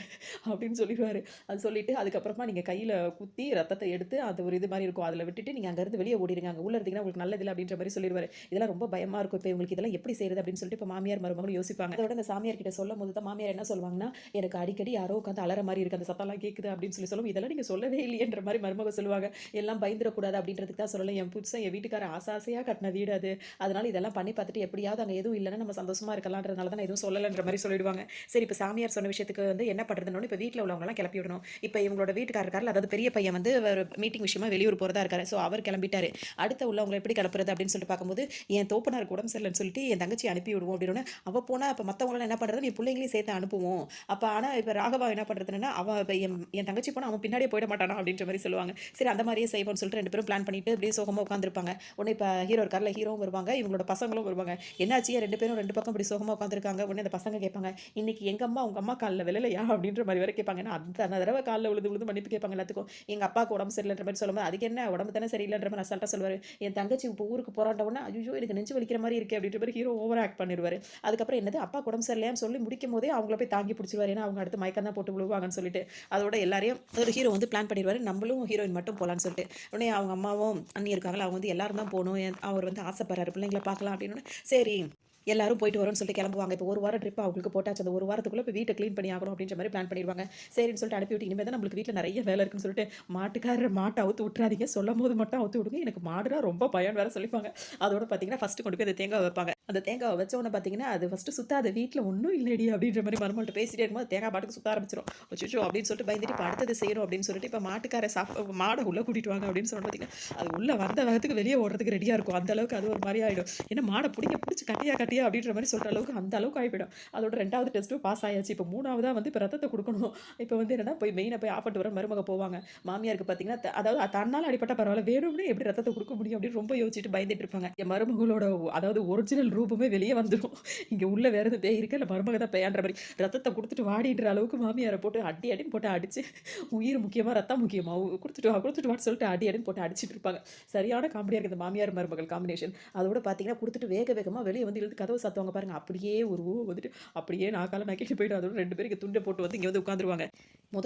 அப்படின்னு சொல்லிருவாரு. அது சொல்லிட்டு அதுக்கப்புறமா நீங்க கையில குத்தி ரத்தத்த எடுத்து அது ஒரு இது மாரி இருக்கும். அதுல விட்டுட்டு நீங்க அங்கருந்து வெளிய ஓடிருங்க. அங்க உள்ள இருந்தீங்கன்னா உங்களுக்கு நல்லதில்ல அப்படின்ற மாரி சொல்லிருவாரு. இதெல்லாம் ரொம்ப பயமா இருக்கும். இப்ப இவங்களுக்கு இதெல்லாம் எப்படி செய்றது அப்படின்னு சொல்லிட்டு இப்ப மாமியார், மருமகளும் யோசிப்பாங்க. அதோட இந்த சாமியார் கிட்ட சொல்லும்போது தான் மாமியார் என்ன சொல்லுவாங்கன்னா, எனக்கு அடிக்கடி யாரோ உட்காந்து அலற மாரி இருக்கு. அந்த சத்தம்லாம் கேட்குது அப்படின்னு சொல்லவும், இதெல்லாம் நீங்க சொல்லவே இல்லையேன்ற மாரி மருமக சொல்லுவாங்க. எல்லாம் பயந்துறக்கூடாது அப்படின்றதுக்கு தான் சொல்லல. என் புருஷன் என் வீட்டுக்காரர் ஆசை ஆசையா கட்டின வீடு அது. அதனால இதெல்லாம் பண்ணி பார்த்துட்டு எப்படியாவது அங்க எதுவும் இல்லன்னா நம்ம சந்தோஷமா இருக்கலாம்ன்றதுனால தான் நான் எதுவும் சொல்லலன்ற மாரி சொல்லிடுவாங்க. சரி இப்ப சாமியார் சொன்ன விஷயத்துக்கு வந்து என்ன பண்றதுன்னு இப்ப வீட்ல உள்ளவங்கலாம் கிளப்பி விடணும். இப்ப இவங்களோட வீட்டுக்காரர் இருக்கார்ல, அதாவது பெரிய பையன் வந்து ஒரு மீட்டிங் விஷயமா வெளியூர் போறதா இருக்காரு. ஸோ அவர் கிளம்பிட்டாரு. அடுத்த உள்ளவங்கள எப்படி கிளப்புறது அப்படின்னு சொல்லிட்டு பார்க்கும்போது, என் தோப்பனாருக்கு உடம்பு சரியில்லன்னு சொல்லிட்டு என் தங்கச்சிய அனுப்பி விடுவோம் அப்படின்னோனே, அவ போனா அப்ப மத்தவங்கலாம் என்ன பண்றது? நீ புள்ளைங்களையும் சேர்த்து அனுப்புவோம். அப்ப ஆனா இப்ப ராகவா என்ன பண்றதுன்னா, அவ இப்ப என் தங்கச்சி போனா அவன் பின்னாடியே போயிட மாட்டானா? அப்படின்ற மாரி சொல்லுவாங்க. சரி அந்த மாரியே செய்வோம்னு சொல்லிட்டு 2 பேரும் பிளான் பண்ணிட்டு அப்படியே சோகமா உட்கார்ந்திருப்பாங்க. உடனே இப்ப ஹீரோ இருக்கார்ல, ஹீரோவும் வருவாங்க. இவங்களோட பசங்களும் வருவாங்க. என்னாச்சு? ஏன் 2 பேரும் 2 பக்கம் இப்படி சோகமா உட்கார்ந்திருக்காங்க. உடனே அந்த பசங்க கேட்பாங்க, "இன்னைக்கு எங்க அம்மா உங்க அம்மா கால்ல விழலையா?" அப்படின்ற மாரி வேற கேட்பாங்க. ஏன்னா அத்தன தடவ கால்ல விழுந்து விழுந்து மன்னிப்பு கேட்பாங்க எல்லாத்துக்கும். எங்க அப்பாவுக்கு உடம்பு சரியில்லன்ற மாரி சொல்லும்போது, அதுக்கு என்ன உடம்பு தானே சரியில்லன்ற மாரி அசால்ட்டா சொல்லுவாரு. என் தங்கச்சி இப்போ ஊருக்கு போறான்ற உடனே, "ஐய்யய்யோ! எனக்கு நெஞ்சு வலிக்கிற மாரி இருக்கே" அப்படின்ற மாரி ஹீரோ ஓவரா ஆக்ட் பண்ணிருவாரு. அதுக்கப்புறம் என்னது அப்பாக்கு உடம்பு சரியில்லையான்னு சொல்லி முடிக்கும்போதே அவங்கள போய் தாங்கி பிடிச்சிருவாரு. ஏன்னா அவங்க அடுத்து மயக்கம் தான் போட்டு விழுவாங்கன்னு சொல்லிட்டு. அதோட எல்லாரையும் ஒரு ஹீரோ வந்து பிளான் பண்ணிருவாரு. நம்மளும் ஹீரோயின் மட்டும் போலான்னு சொல்லிட்டு. உடனே அவங்க அம்மாவும், அண்ணி இருக்காங்கல்ல, அவங்க வந்து எல்லாரும் தான் போணும். அவர் வந்து ஆசைப்படுறாரு பிள்ளைங்கள பார்க்கலாம் அப்படின்னோனே, சரி எல்லாரும் போயிட்டு வரோம்ன்னு சொல்லிட்டு கிளம்புவாங்க. இப்போ 1 வாரம் ட்ரிப் அவங்களுக்கு போட்டாச்சு. அந்த 1 வாரத்துக்குள்ள இப்ப வீட்ட கிளீன் பண்ணி ஆகணும் அப்படின்ற மாரி பிளான் பண்ணிருவாங்க. சரின்னு சொல்லிட்டு அனுப்பிவிட்டு, இனிமே தான் நம்மளுக்கு வீட்ல நெறைய வேலை இருக்குன்னு சொல்லிட்டு, மாட்டுக்காரர் மாட்ட அவுத்து விட்டுறாதீங்க. சொல்லும்போது மட்டும் அவுத்து விடுங்க. எனக்கு மாடுனா ரொம்ப பயம்ன்னு வேற சொல்லிப்பாங்க. அதோட பார்த்தீங்கன்னா, ஃபர்ஸ்ட்டு கொண்டு போய் அந்த தேங்காவ வைப்பாங்க. அந்த தேங்காவ வச்ச உடனே பார்த்தீங்கன்னா, அது ஃபர்ஸ்ட்டு சுத்தாது. வீட்ல ஒண்ணும் இல்லடி அப்படின்ற மாரி மருமகள்ட்ட பேசிட்டே இருக்கும்போது, தேங்காய் பாட்டுக்கு சுத்த ஆரம்பிச்சுரும். அச்சச்சோ! அப்படின்னு சொல்லிட்டு பயந்துட்டு, இப்ப அடுத்தது செய்யணும் அப்படின்னு சொல்லிட்டு, இப்ப மாட்டுக்கார மாட உள்ள கூட்டிட்டு வாங்க அப்படின்னு சொன்னோன பார்த்தீங்கன்னா, அது உள்ள வந்த வேகத்துக்கு வெளிய ஓடுறதுக்கு ரெடியா இருக்கும். அந்த அளவுக்கு அது ஒரு மாரி ஆயிடும். ஏன்னா மாட புடிச்சு கட்டியா கட்டியா அப்படின்ற மாரி சொல்ற அளவுக்கு அந்த அளவுக்கு ஆயிப்போயிடும். அதோட 2வது டெஸ்ட்டும் பாஸ் ஆயாச்சு. இப்ப 3வதா வந்து இப்ப ரத்தத்த குடுக்கணும். இப்ப வந்து என்னன்னா, போய் மெயினா போய் ஆஃப் பண்ணிட்டு வர மருமக போவாங்க. மாமியாருக்கு பார்த்தீங்கன்னா, அதாவது தன்னால அடிபட்டா பரவால்ல. வேணும்னே எப்படி ரத்தத்த குடுக்க முடியும் அப்படின்னு ரொம்ப யோசிச்சுட்டு பயந்துட்டு இருப்பாங்க. என் மருமகளோட அதாவது ஒரிஜினல் ரூபமே வெளியே வந்துடும். இங்கே உள்ள வேற எதுவும் பேய் இருக்கு இல்லை மருமக தான் பேயான்ற மாதிரி ரத்தத்தை கொடுத்துட்டு வாடின்ற அளவுக்கு மாமியாரை போட்டு அடி அடின்னு போட்டு அடிச்சு உயிர் முக்கியமாக ரத்தம் முக்கியமாக கொடுத்துட்டு வான்னு சொல்லிட்டு அடி அடின்னு போட்டு அடிச்சிட்டு இருப்பாங்க. சரியான காமெடியாக இருக்குது இந்த மாமியார் மருமகள் காம்பினேஷன். அதோட பார்த்தீங்கன்னா கொடுத்துட்டு வேக வேகமாக வெளியே வந்து இழுத்து கதவை சாத்துவாங்க பாருங்க. அப்படியே ஒரு வந்துட்டு அப்படியே நாக்கால நக்கிட்டு போயிட்டு அதோட 2 பேருக்கு துண்டை போட்டு வந்து இங்கே வந்து உட்காந்துருவாங்க.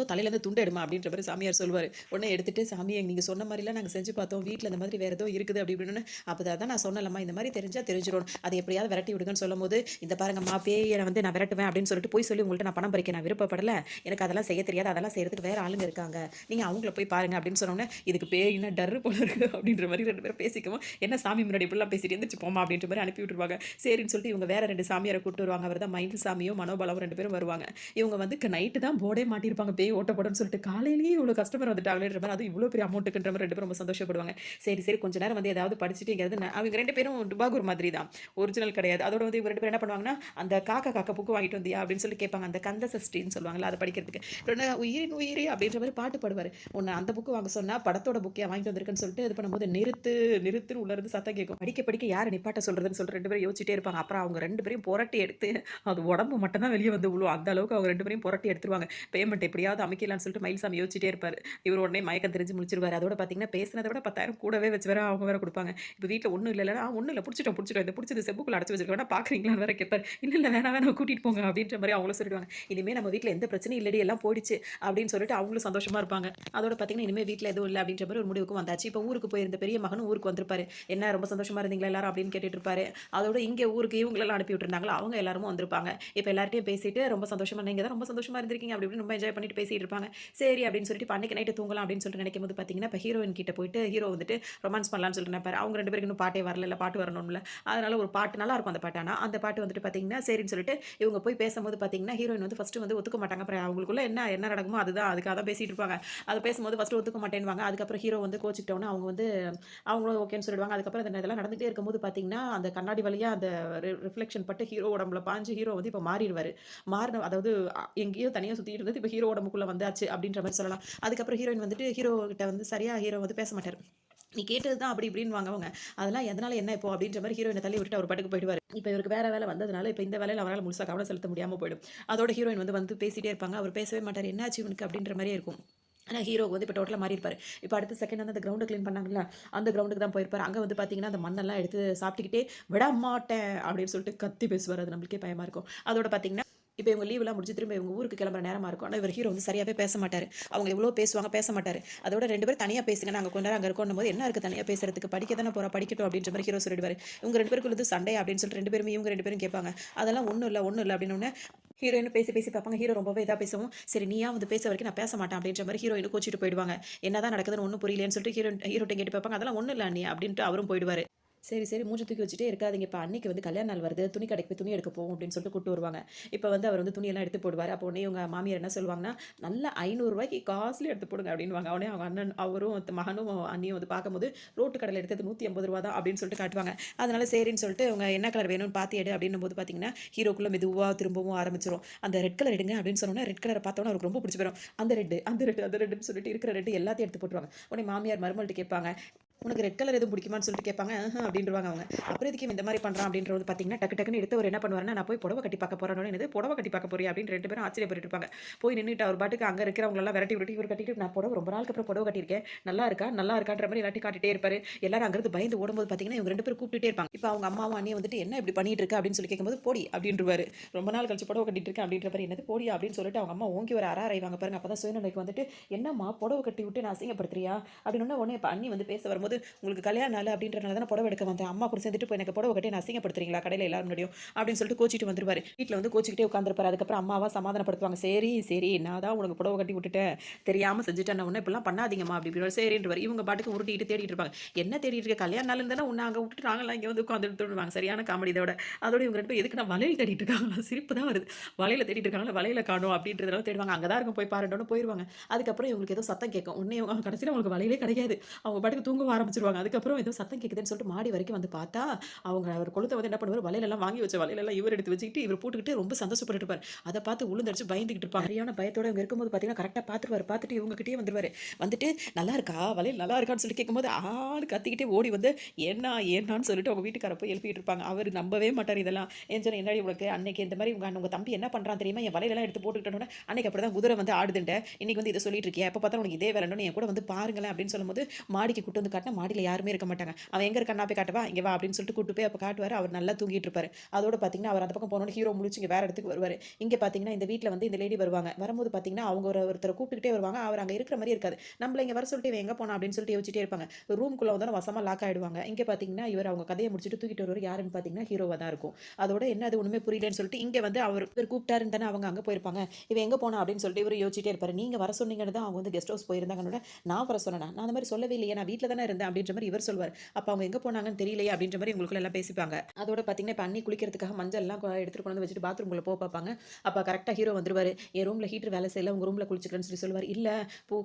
தலையிலேருந்து துண்டு எடுமா அப்படின்ற மாதிரி சாமியார் சொல்லுவார். உடனே எடுத்துட்டு சாமியை நீங்கள் சொன்ன மாதிரிலாம் நாங்கள் செஞ்சு பார்த்தோம், வீட்டில் இந்த மாதிரி வேறு ஏதோ இருக்குது அப்படி இப்படின்னு. அப்போ தான் நான் சொன்னலம்மா இந்த மாதிரி தெரிஞ்சால் தெரிஞ்சிடும், அதை எப்படியாவது விரட்டி விடுங்கன்னு சொல்லும் போது, இந்த பாருங்கம்மா பேயை வந்து நான் விரட்டுவேன் அப்படின்னு சொல்லிட்டு போய் சொல்லி உங்கள்கிட்ட நான் பணம் பறிக்க நான் விருப்பப்படலை, எனக்கு அதெல்லாம் செய்ய தெரியாது, அதெல்லாம் செய்யறதுக்கு வேறு ஆளுங்க இருக்காங்க, நீங்கள் அவங்கள போய் பாருங்க அப்படின்னு சொன்னோன்னே இதுக்கு பேயின்னா டர்ரு போல இருக்குது அப்படின்ற மாதிரி 2 பேரும் பேசிக்கவும், என்ன சாமி முன்னாடி இப்படிலாம் பேசிட்டு இருந்துச்சு போமா அப்படின்ற மாதிரி அனுப்பி விட்டுருவாங்க. சரின்னு சொல்லிட்டு இவங்க வேறு 2 சாமியாரை கூப்பிட்டு வருவாங்க. அவர் தான் மயில் சாமியும் மனோபலமும் 2 பேரும் வருவாங்க. இவங்க வந்து நைட்டு தான் போர்டே மாட்டியிருப்பாங்க பேய் ஓட்ட போடன்னு சொல்லிட்டு. காலையிலேயே இவ்வளோ கஸ்டமர் வந்துட்டாங்களேன்ற மாதிரி, அது இவ்வளோ பெரிய அமௌண்ட்டுக்குன்ற மாதிரி 2 பேரும் ரொம்ப சந்தோஷப்படுவாங்க. சரி கொஞ்ச நேரம் வந்து ஏதாவது படிச்சுட்டு இங்கே அவங்க 2 பேரும் டுபாகூர் மாதிரி தான், ஒரிஜினல் கிடையாது. அதோட வந்து இவங்க 2 பேரும் என்ன பண்ணுவாங்கன்னா, அந்த காக்கா புக்கு வாங்கிட்டு வந்தியா அப்படின்னு சொல்லி கேட்பாங்க. அந்த கந்த சஷ்டின்னு சொல்லுவாங்கல்ல, அதை படிக்கிறதுக்கு. உயிரின் உயிரி அப்படின்ற மாதிரி பாட்டு பாடுவார். ஒன்று அந்த புக்கு வாங்க சொன்னால் படத்தோட புக்கே வாங்கிட்டு வந்திருக்குன்னு சொல்லிட்டு இது பண்ணும்போது நிறுத்துன்னு உள்ள இருந்து சத்தம் கேட்கும். படிக்க யார் நிப்பாட்ட சொல்றதுன்னு சொல்லிட்டு 2 பேரும் யோசிச்சுட்டே இருப்பாங்க. அப்புறம் அவங்க 2 பேரையும் புரட்டி எடுத்து அது உடம்பு மட்டும் தான் வெளியே வந்து விழுவும். அந்த அளவுக்கு அவங்க 2 பேரையும் புரட்டி எடுத்துருவாங்க. பேமெண்ட் எப்படியாவது அமைக்கலாம்னு சொல்லிட்டு மயில்சாமி யோசிச்சுட்டே இருப்பார். இவர் உடனே மயக்கம் தெரிஞ்சு முடிச்சிருவாரு. அதோட பார்த்தீங்கன்னா பேசினதை விட 10,000 கூடவே வச்சு வேற அவங்க வேற கொடுப்பாங்க. இப்போ வீட்டில் ஒன்றும் இல்லைன்னா ஒன்றும் இல்லை பிடிச்சிட்டோம் இந்த பிடிச்சது செப்புக்குள்ள அடைச்சி வச்சிருக்கோம் வேணா பார்க்குறீங்களான்னு வேற கேட்பார். இல்லை வேணா கூட்டிகிட்டு போங்க அப்படின்ற மாதிரி அவங்களும் சொல்லிடுவாங்க. இனிமேல் நம்ம வீட்டில் எந்த பிரச்சனையும் இல்லடி, எல்லாம் போயிடுச்சு அப்படின்னு சொல்லிட்டு அவங்களும் சந்தோஷமா இருப்பாங்க. அதோட பார்த்தீங்கன்னா இனிமேல் வீட்டில் எதுவும் இல்லை அப்படின்ற மாதிரி ஒரு முடிவுக்கு வந்தாச்சு. இப்போ ஊருக்கு போயிருந்த பெரிய மகனும் ஊருக்கு வந்திருப்பாரு. என்ன ரொம்ப சந்தோஷமா இருந்தீங்களா எல்லாரும் அப்படின்னு கேட்டுட்டு இருப்பாரு. அதோட இங்கே ஊருக்கு இவங்களெல்லாம் அனுப்பி விட்டுருந்தாங்களா, அவங்க எல்லாரும் வந்திருப்பாங்க. இப்போ எல்லார்ட்டையும் பேசிட்டு ரொம்ப சந்தோஷமா, நீங்கள் தான் ரொம்ப சந்தோஷமா இருந்திருக்கீங்க அப்படி இப்படின்னு ரொம்ப என்ஜாய் பண்ணிட்டு பேசிட்டு இருப்பாங்க. சரி அப்படின்னு சொல்லிட்டு அன்னைக்கு நைட்டு தூங்கலாம் அப்படின்னு சொல்லிட்டு நினைக்கும் போது பார்த்தீங்கன்னா, இப்போ ஹீரோயின் கிட்ட போயிட்டு ஹீரோ வந்துட்டு ரொமான்ஸ் பண்ணலாம்னு சொல்லிட்டு நினைப்பாரு. அவங்க 2 பேருக்கு இன்னும் பாட்டே வரல, பாட்டு வரணும்ல, அதனால ஒரு பாட்டு நல்லா இருக்கும் அந்த பாட்டு. ஆனால் அந்த பாட்டு வந்துட்டு பார்த்தீங்கன்னா சரின்னு சொல்லிட்டு இவங்க போய் பேசும்போது பார்த்தீங்கன்னா ஹீரோயின் வந்து ஃபர்ஸ்ட் வந்து ஒத்துக்க மாட்டாங்க. அப்புறம் அவங்களுக்குள்ள என்ன நடக்குமோ அதுக்காக தான் பேசிட்டு இருப்பாங்க. அதை பேசும்போது ஃபர்ஸ்ட் ஒத்துக்க மாட்டேன்னுவாங்க. அதுக்கப்புறம் ஹீரோ வந்து கோச்சிக்கிட்டோன்னு அவங்க வந்து அவங்களும் ஓகேன்னு சொல்லிடுவாங்க. அதுக்கப்புறம் இதெல்லாம் நடந்துகிட்டே இருக்கும்போது பார்த்தீங்கன்னா அந்த கண்ணாடி வழியாக அந்த ரிஃப்ளெக்ஷன் பட்டு ஹீரோ உடம்புல பாஞ்சு ஹீரோ வந்து இப்போ மாறிடுவார். அதாவது எங்கேயோ தனியாக சுற்றிட்டு இருந்தது இப்போ ஹீரோ உடம்புக்குள்ளே வந்தாச்சு அப்படின்ற மாதிரி சொல்லலாம். அதுக்கப்புறம் ஹீரோயின் வந்துட்டு ஹீரோ கிட்ட வந்து சரியாக ஹீரோ வந்து பேச மாட்டார். நீ கேட்டது தான் அப்படி இப்படின்னு வாங்கவங்க, அதெல்லாம் எதனால என்ன இப்போ அப்படின்ற மாதிரி ஹீரோயினை தள்ளி விட்டுட்டு அவர் பாட்டுக்கு போயிடுவார். இப்போ இவருக்கு வேற வேலை வந்ததுனால இப்போ இந்த வேலையில் அவரால் முழுசாக கவனம் செலுத்த முடியாமல் போயிடும். அதோட ஹீரோயின் வந்து பேசிட்டே இருப்பாங்க. அவர் பேசவே மாட்டார். என்னாச்சு இவனுக்கு அப்படின்ற மாதிரியே இருக்கும். ஆனால் ஹீரோக்கு வந்து இப்போ டோட்டலாக மாறி இருப்பார். இப்போ அடுத்த செகண்ட் வந்து அந்த கிரவுண்டை க்ளீன் பண்ணாங்களா, அந்த கிரவுண்டுக்கு தான் போயிருப்பார். அங்கே வந்து பார்த்தீங்கன்னா அந்த மண்ணெல்லாம் எடுத்து சாப்பிட்டுக்கிட்டே விட மாட்டேன் அப்படின்னு சொல்லிட்டு கத்தி பேசுவார். அது நம்மளுக்கே பயமாக இருக்கும். அதோட பார்த்தீங்கன்னா இப்போ இவங்க லீவெலாம் முடிச்சு திரும்ப இவங்க ஊருக்கு கிளம்புற நேரமாக இருக்கும். ஆனால் இவர் ஹீரோ வந்து சரியாகவே பேச மாட்டார். அவங்க எவ்வளோ பேசுவாங்க, பேச மாட்டார். அதோட 2 பேரும் தனியாக பேசுங்க, நாங்கள் கொஞ்ச நேரம் அங்கே இருக்கோம் போது என்ன இருக்குது தனியாக பேசுறதுக்கு, படிக்க தானே போகிறா, படிக்கட்டும் அப்படின்ற மாதிரி ஹீரோ சொல்லிடுவார். இவங்க 2 பேருக்குள்ளது சண்டை அப்படின்னு சொல்லிட்டு 2 பேரும் இவங்க 2 பேரும் கேட்பாங்க. அதெல்லாம் ஒன்றும் இல்லை அப்படின்னு ஹீரோயின் பேசி பார்ப்பாங்க. ஹீரோ ரொம்பவே இதாக பேசவும், சரி நீயா வந்து பேச வரைக்கும் நான் பேச மாட்டேன் அப்படின்ற மாதிரி ஹீரோயின் கோச்சிட்டு போயிடுவாங்க. என்னதான் நடக்குதுன்னு ஒன்றும் புரியலன்னு சொல்லிட்டு ஹீரோட்ட கேட்டு பார்ப்பாங்க. அதெல்லாம் ஒன்றும் இல்லை அண்ணி அப்படின்ட்டு அவரும் போயிடுவார். சரி மூஞ்சி தூக்கி வச்சுட்டே இருக்காதீங்க, இப்போ அன்னைக்கு வந்து கல்யாண நாள் வருது, துணி கடைக்கு போய் துணி எடுக்க போவோம் அப்படின்னு சொல்லிட்டு கூப்பிட்டு வருவாங்க. இப்போ வந்து அவர் வந்து துணியெல்லாம் எடுத்து போடுவார். அப்போ உடனே உங்கள் மாமியார் என்ன சொல்லுவாங்கன்னா, நல்ல 500 ரூபாய்க்கு காஸ்ட்லி எடுத்து போடுங்க அப்படின்வாங்க. உடனே அவங்க அண்ணன் அவரும் மகனும் அண்ணியும் வந்து பார்க்கும்போது ரோட்டு கடையில் எடுத்தது 150 ரூபா தான் அப்படின்னு சொல்லிட்டு காட்டுவாங்க. அதனால சரின்னு சொல்லிட்டு அவங்க என்ன கலர் வேணும்னு பார்த்து எடு அப்படின்னும் போது பார்த்தீங்கன்னா ஹீரோக்குள்ளே மெதுவாக திரும்பவும் ஆரம்பிச்சிடும். அந்த ரெட் கலர் எடுங்க அப்படின்னு சொன்னோன்னா ரெட் கலரை பார்த்தோன்னா அவருக்கு ரொம்ப பிடிச்சி போயிடும். அந்த ரெட்டுன்னு சொல்லிட்டு இருக்கிற ரெட்டு எல்லாத்தையும் எடுத்து போட்டுருவாங்க. உடனே மாமியார் மருமகள்கிட்ட கேட்பாங்க, உனக்கு ரெட் கலர் எதுவும் பிடிக்குமான்னு சொல்லிட்டு கேட்பாங்க. அப்படின்றவாங்க அவங்க. அப்புறம் இதுக்கு இந்த மாதிரி பண்ணுறான் அப்படின்றது பார்த்தீங்கன்னா டக்குன்னு எடுத்து அவர் என்ன பண்ணுவாருன்னா, நான் போய் புடவை கட்டி பார்க்க போகிறேன்னு, என்னது புடவை கட்டி பார்க்க போறியா அப்படின்னு 2 பேரும் ஆச்சரியப்பட்டு இருப்பாங்க. போய் நின்றுட்டு அவர் பாட்டுக்கு அங்கே இருக்கிறவங்களெல்லாம் விரட்டி இவர் கட்டிட்டு, நான் புடவை ரொம்ப நாளுக்கு அப்புறம் புடவை கட்டியிருக்கேன், நல்லா இருக்கான்ற மாதிரி எல்லாத்தையும் காட்டிட்டே இருப்பாரு. எல்லாரும் அங்கிருந்து பயந்து ஓடும்போது பார்த்தீங்கன்னா இவங்க 2 பேரும் கூப்பிட்டுட்டே இருப்பாங்க. இப்போ அவங்க அம்மாவும் அண்ணியும் வந்துட்டு என்ன இப்படி பண்ணிட்டு இருக்கு அப்படின்னு சொல்லி கேட்கும்போது, போடி அப்படின்றவாரு. ரொம்ப நாள் கழிச்சு புடவை கட்டிட்டு இருக்கேன் அப்படின்ற மாதிரி, என்னது போடியா அப்படின்னு சொல்லிட்டு அவங்க அம்மா ஓங்கி ஒரு அரைவாங்க பாருங்க. அப்போ தான் சுயநிலைக்கு வந்துட்டு, என்னம்மா புடவை கட்டி விட்டு நான் அசிங்கப்படுத்துறியா அப்படின்னு உடனே இப்போ அண்ணி வந்து பேச வரும்போது, உங்களுக்கு கல்யாணம் நாள் அப்படின்றனால தான் புடவை எடுக்க வந்தேன், அம்மா கூட சேர்ந்துட்டு போய் எனக்கு புடவை கட்டி நான் அசிங்கப்படுத்துறீங்களா கடையில் எல்லாரும் முன்னாடியும் அப்படின்னு சொல்லிட்டு கோச்சிட்டு வந்துருவாரு. வீட்டில் வந்து கோச்சிக்கிட்டே உட்காந்துருப்பாரு. அதுக்கப்புறம் அம்மாவா சமாதானப்படுத்துவாங்க. சரி நான் தான் உனக்கு புடவை கட்டி விட்டுட்டேன், தெரியாமல் செஞ்சுட்டேன், ஒன்றும் இப்பெல்லாம் பண்ணாதீங்கம்மா அப்படி சரின்றவர். இவங்க பாட்டுக்கு உருட்டிட்டு தேடிட்டு இருப்பாங்க. என்ன தேடிட்டு இருக்க, கல்யாண நாள் இருந்தாலும் உன்னை அங்கே விட்டுட்டு நாங்களாம் இங்கே வந்து உட்காந்துட்டு சரியான காமெடி. அதோட இவங்க 2 பேரும் எதுக்கு நான் வலையில் தேடிட்டு இருக்காங்களா, சிரிப்பு தான் வருது. வலையில் தேடிட்டு இருக்காங்களா, வலையில் காணும் அப்படின்றதெல்லாம் தேடுவாங்க. அங்கே தான் இருக்கும், போய் பாருன்னு போயிடுவாங்க. அதுக்கப்புறம் இவங்களுக்கு ஏதோ சத்தம் கேட்கும். உடனே கடைசியில் அவங்களுக்கு வலையிலே கிடைக்காது. அவங்க பாட்டுக்கு தூங்க ஆரம்பிச்சுருவாங்க. அதுக்கப்புறம் ஏதோ சத்தம் கேட்குதுன்னு சொல்லிட்டு மாடி வரைக்கும் வந்து பார்த்தா, அவர் கொழுந்த வந்து என்ன பண்ணுவாரு, வலையிலலாம் வாங்கி வச்ச வலையிலலாம் இவர் எடுத்து வச்சுக்கிட்டு, இவர் போட்டுக்கிட்டு ரொம்ப சந்தோஷப்பட்டுட்டு இருப்பாரு. அத பார்த்து உழுந்தடிச்சு பயந்துகிட்டு இருப்பாங்க. சரியான பயத்தோட இவங்க இருக்கும்போது பார்த்தீங்கன்னா, கரெக்ட்டா பார்த்துருவாரு. பார்த்துட்டு இவங்க கிட்டயே வந்துருவாரு. வந்துட்டு "நல்லா இருக்கா? வளையல் நல்லா இருக்கான்னு?" சொல்லி கேட்கும்போது, ஆன்னு கத்திக்கிட்டே ஓடி வந்து, "ஏன்னா ஏன்னான்னு?" சொல்லிட்டு அவங்க வீட்டுக்கார போய் எழுப்பிட்டு இருப்பாங்க. அவரு நம்பவே மாட்டாரு இதெல்லாம். "ஏஞ்சல் என்னடி உனக்கு அன்னைக்கு இந்த மாரி உங்க தம்பி என்ன பண்றான் தெரியுமா? என் வலையலெல்லாம் எடுத்து போட்டுக்கிட்டோன்னே, அன்னைக்கு அப்படிதான் குதிரை வந்து ஆடுதுன்ட. இன்னைக்கு வந்து இத சொல்லிட்டு இருக்கியா? எப்ப பார்த்தாலும் உனக்கு இதே வேலைன்னு என் கூட வந்து பாருங்களேன்" அப்படின்னு சொல்லும்போது, மாடிக்கு கூட்டு வந்து காட்டுனா, மாடியில யாருமே இருக்க மாட்டாங்க. அவன் எங்க இருக்கான்னு நான் போய் காட்டவா? இங்க வா அப்படின்னு சொல்லிட்டு கூட்டு போய் அப்ப காட்டுவாரு. அவர் நல்லா தூங்கிட்டு இருப்பாரு. அதோட பார்த்தீங்கன்னா, அவர் அந்த பக்கம் போனோனே ஹீரோ முழிச்சு இங்க வேற இடத்துக்கு வருவாரு. இங்க பார்த்தீங்கன்னா, இந்த வீட்ல வந்து இந்த லேடி வருவாங்க. வரும்போது பார்த்தீங்கன்னா, அவங்க ஒருத்தர கூப்பிட்டுக்கிட்டே வருவாங்க. அவர் அங்க இருக்கிற மாரியே இருக்காது. நம்மள இங்க வர சொல்லிட்டு இவன் எங்க போனா அப்படின்னு சொல்லிட்டு யோசிச்சுட்டே இருப்பாங்க. ரூம்க்குள்ள வந்தோனே வசமா லாக் ஆயிடுவாங்க. இங்க பார்த்தீங்கன்னா, இவர் அவங்க கதைய முடிச்சுட்டு தூக்கிட்டு வருவாரு. யாருன்னு பார்த்தீங்கன்னா, ஹீரோவா தான் இருக்கும். அதோட என்ன அது ஒண்ணுமே புரியலன்னு சொல்லிட்டு, இங்க வந்து இவர் கூப்பிட்டாருன்னு தானே அவங்க அங்க போயிருப்பாங்க. இவன் எங்க போனா அப்படின்னு சொல்லிட்டு இவரு யோசிச்சுட்டே இருப்பாரு. நீங்க வர சொன்னீங்கன்னு தான் அவங்க வந்து கெஸ்ட் ஹவுஸ் போயிருந்தாங்கன்னோன, நான் வர சொன்னேனா? நான் அந்த மாரி சொல்லவே இல்லையே. நான் வீட்ல தானே இருந்தேன் அப்படின்ற மாரி இவர் சொல்வாரு. அப்ப அவங்க எங்க போனாங்கன்னு தெரியலையே அப்படின்ற மாரி இவங்களுக்குள்ள எல்லாம் பேசிப்பாங்க. அதோட பார்த்தீங்கன்னா, இப்ப அண்ணி குளிக்கிறதுக்காக மஞ்சள்லாம் எடுத்துட்டு கொண்டு வந்து வச்சுட்டு பாத்ரூம்குள்ள பார்ப்பாங்க. அப்ப கரெக்ட்டா ஹீரோ வந்துருவாரு. என் ரூம்ல ஹீட்டர் வேலை செய்யல. உங்க ரூம்ல குளிச்சுக்கிறேன்னு சொல்லி சொல்லுவாரு. இல்ல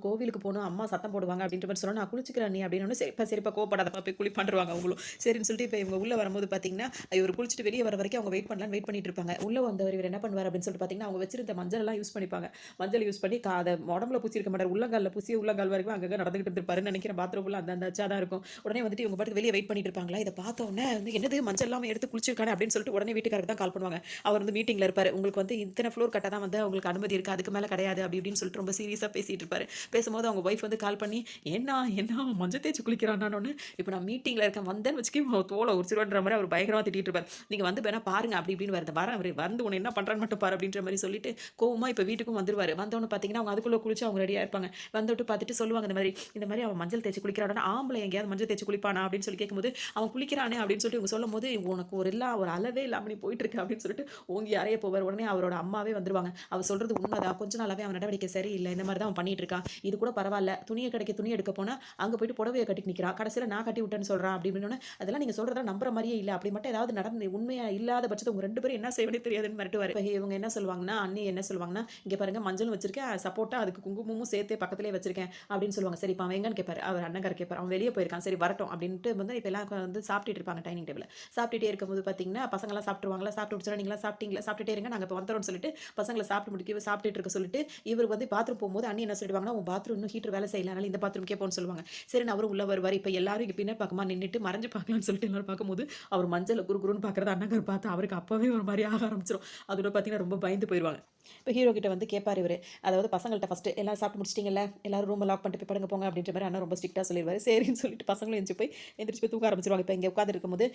கோவிலுக்கு போணும். அம்மா சத்தம் போடுவாங்க அப்படின்ற மாரி சொன்னா, நான் குளிச்சுக்கிறேன் அண்ணி அப்படின்னோனே, சரிப்பா சரிப்பா கோவப்படாதப்பா போய் குளிப்பான்ருவாங்க அவங்களும். சரின்னு சொல்லிட்டு இப்ப இவங்க உள்ள வரும்போது பார்த்தீங்கன்னா, இவரு குளிச்சுட்டு வெளிய வர வரைக்கும் அவங்க வெயிட் பண்ணலான்னு வெயிட் பண்ணிட்டு இருப்பாங்க. உள்ள வந்தவர் இவரு என்ன பண்ணுவாரு அப்படின்னு சொல்லிட்டு பார்த்தீங்கன்னா, அவங்க வச்சிருந்த மஞ்சள் எல்லாம் யூஸ் பண்ணிப்பாங்க. மஞ்சள் யூஸ் பண்ணி அத உடம்புல பூசியிருக்க மாட்டாரு. உள்ளங்கால்ல பூசி உள்ளங்கால் வரைக்கும் அங்கங்க நடந்துகிட்டு இருந்திருப்பாருன்னு நெனைக்கிறேன். பாத்ரூம்ல அந்த அந்த அச்சா தான் இருக்கும். உடனே வந்துட்டு இவங்க பாட்டுக்கு வெளிய வெயிட் பண்ணிட்டு இருப்பாங்களா, இத பார்த்த உடனே வந்து என்னது மஞ்சள்லாம் எடுத்து குளிச்சிருக்கானே அப்படின்னு சொல்லிட்டு உடனே வீட்டுக்காரருக்கு தான் கால் பண்ணுவாங்க. அவர் வந்து மீட்டிங்ல இருப்பாரு. உங்களுக்கு வந்து இத்தன ஃப்ளோர் கட்ட தான் வந்து உங்களுக்கு அனுமதி இருக்கு. அதுக்கு மேல கிடையாது அப்படி இப்படின்னு சொல்லிட்டு ரொம்ப சீரியஸா பேசிட்டு இருப்பாரு. பேசும்போது அவங்க வைஃப் வந்து கால் பண்ணி, "ஏன்னா என்ன அவன் மஞ்சள் தேய்ச்சு குளிக்கிறானான்னோனே, இப்ப நான் மீட்டிங்ல இருக்கேன் வந்தேன்னு வச்சுக்கயே உன் தோல உரிச்சிருவேன்ற மாரி அவர் பயங்கரமா திட்டிட்டு இருப்பாரு. நீங்க வந்து வேணா பாருங்க அப்படி இப்படின்னு வருது. வரேன் அவரு வந்து உன்ன என்ன பண்றான்னு மட்டும் பாரு அப்படின்ற மாரி சொல்லிட்டு கோவமா இப்ப வீட்டுக்கும் வந்துருவாரு. வந்தோனே பார்த்தீங்கன்னா, அவங்க அதுக்குள்ள குளிச்சு அவங்க ரெடியா இருப்பாங்க. வந்துட்டு பார்த்துட்டு சொல்லுவாங்க இந்த மாரி அவன் மஞ்சள் தேய்ச்சு குளிக்கிறான்னா, ஆம்பளை எங்கேயாவது மஞ்சள் தேய்ச்சு குளிப்பானா அப்படின்னு சொல்லி கேட்கும்போது, அவன் குளிக்கிறானே அப்படின்னு சொல்லிட்டு இவங்க சொல்லும்போது, உனக்கு ஒரு அளவே இல்லாம நீ போயிட்டு இருக்க அப்படின்னு சொல்லிட்டு ஓங்கி அறைய போவாரு. உடனே அவரோட அம்மாவே வந்துருவாங்க. அவ சொல்றது உண்மைதான். கொஞ்ச நாளாவே அவன் நடவடிக்கை சரியில்ல. இந்த மாரி தான் அவன் பண்ணிட்டு இருக்கான். இது கூட பரவால்ல. துணிய கடைக்கு துணி எடுக்க போனா, அங்க போயிட்டு புடவைய கட்டிட்டு நிக்கிறான். கடைசியில நான் கட்டி விட்டேன்னு சொல்றான் அப்படி இப்படின்னோனே, அதெல்லாம் நீங்க சொல்றதெல்லாம் நம்புற மாரியே இல்ல. அப்படி மட்டும் ஏதாவது நடந்து உண்மையா இல்லாத பட்சத்துல உங்க 2 பேரும் என்ன செய்வனே தெரியாதுன்னு மிரட்டுவாரு. இப்ப இவங்க என்ன சொல்லுவாங்கன்னா, அண்ணி என்ன சொல்லுவாங்கன்னா, இங்க பாருங்க மஞ்சளும் வச்சிருக்கேன், சப்போர்ட்டா அதுக்கு குங்குமமும் சேர்த்தே பக்கத்திலேயே வச்சிருக்கேன் அப்படின்னு சொல்லுவாங்க. சரி இப்ப அவன் எங்கன்னு கேட்பாரு. அவர் அண்ணங்காரர் கேட்பாரு. அவன் வெளிய போயிருக்கான். சரி வரட்டும் அப்படின்ட்டு வந்து இப்ப எல்லாம் வந்து சாப்பிட்டுட்டு இருப்பாங்க டைனிங் டேபிள்ல. சாப்பிட்டுட்டே இருக்கும்போது பார்த்தீங்கன்னா, பசங்கலாம் சாப்பிட்டுருவாங்களா, சாப்பிட்டு முடிச்சோனே நீங்கலாம் சாப்பிட்டீங்களா? சாப்பிட்டுட்டே இருங்க. நாங்க இப்ப வந்துர்றோம்னு சொல்லிட்டு, பசங்கள சாப்பிட்டு முடிக்கவே சாப்பிட்டுட்டு இருக்க சொல்லிட்டு, இவரு வந்து பாத்ரூம் போம்போது அண்ணி என்ன சொல்லிடுவாங்கன்னா, உன் பாத்ரூம் இன்னும் ஹீட்டர் வேலை செய்யல. அதனால இந்த பாத்ரூம்க்கே போன்னு சொல்லுவாங்க. சரின்னு அவரும் உள்ள வருவாரு. இப்ப எல்லாரும் இங்க பின்னாடி பக்கமா நின்னுட்டு மறைஞ்சு பார்க்கலாம்னு சொல்லிட்டு எல்லாரும் பார்க்கும்போது, அவர் மஞ்சள குறு குறுன்னு பார்க்கறத அண்ணங்கார் பார்த்து அவருக்கு அப்பவே ஒரு மாரி ஆக ஆரம்பிச்சுரும். அதோட பார்த்தீங்கன்னா, ரொம்ப பயந்து போயிருவாங்க. இப்ப ஹீரோ கிட்ட வந்து கேட்பாரு இவரு. அதாவது பசங்கள்ட்ட ஃபர்ஸ்ட்டு எல்லாரும் சாப்பிட்டு முடிச்சிட்டீங்கல்ல? எல்லாரும் ரூம லாக் பண்ணிட்டு போய் படுங்க போங்க அப்படின்ற மாரி அண்ணன் ரொம்ப ஸ்ட்ரிக்ட்டா சொல்லிருவாரு. சரின்னு சொல்லிட்டு பசங்களும் எந்திரிச்சு போய் தூங்க ஆரம்பிச்சுருவாங்க. இப்ப இங்க உட்கார்ந்து இருக்கும்போது,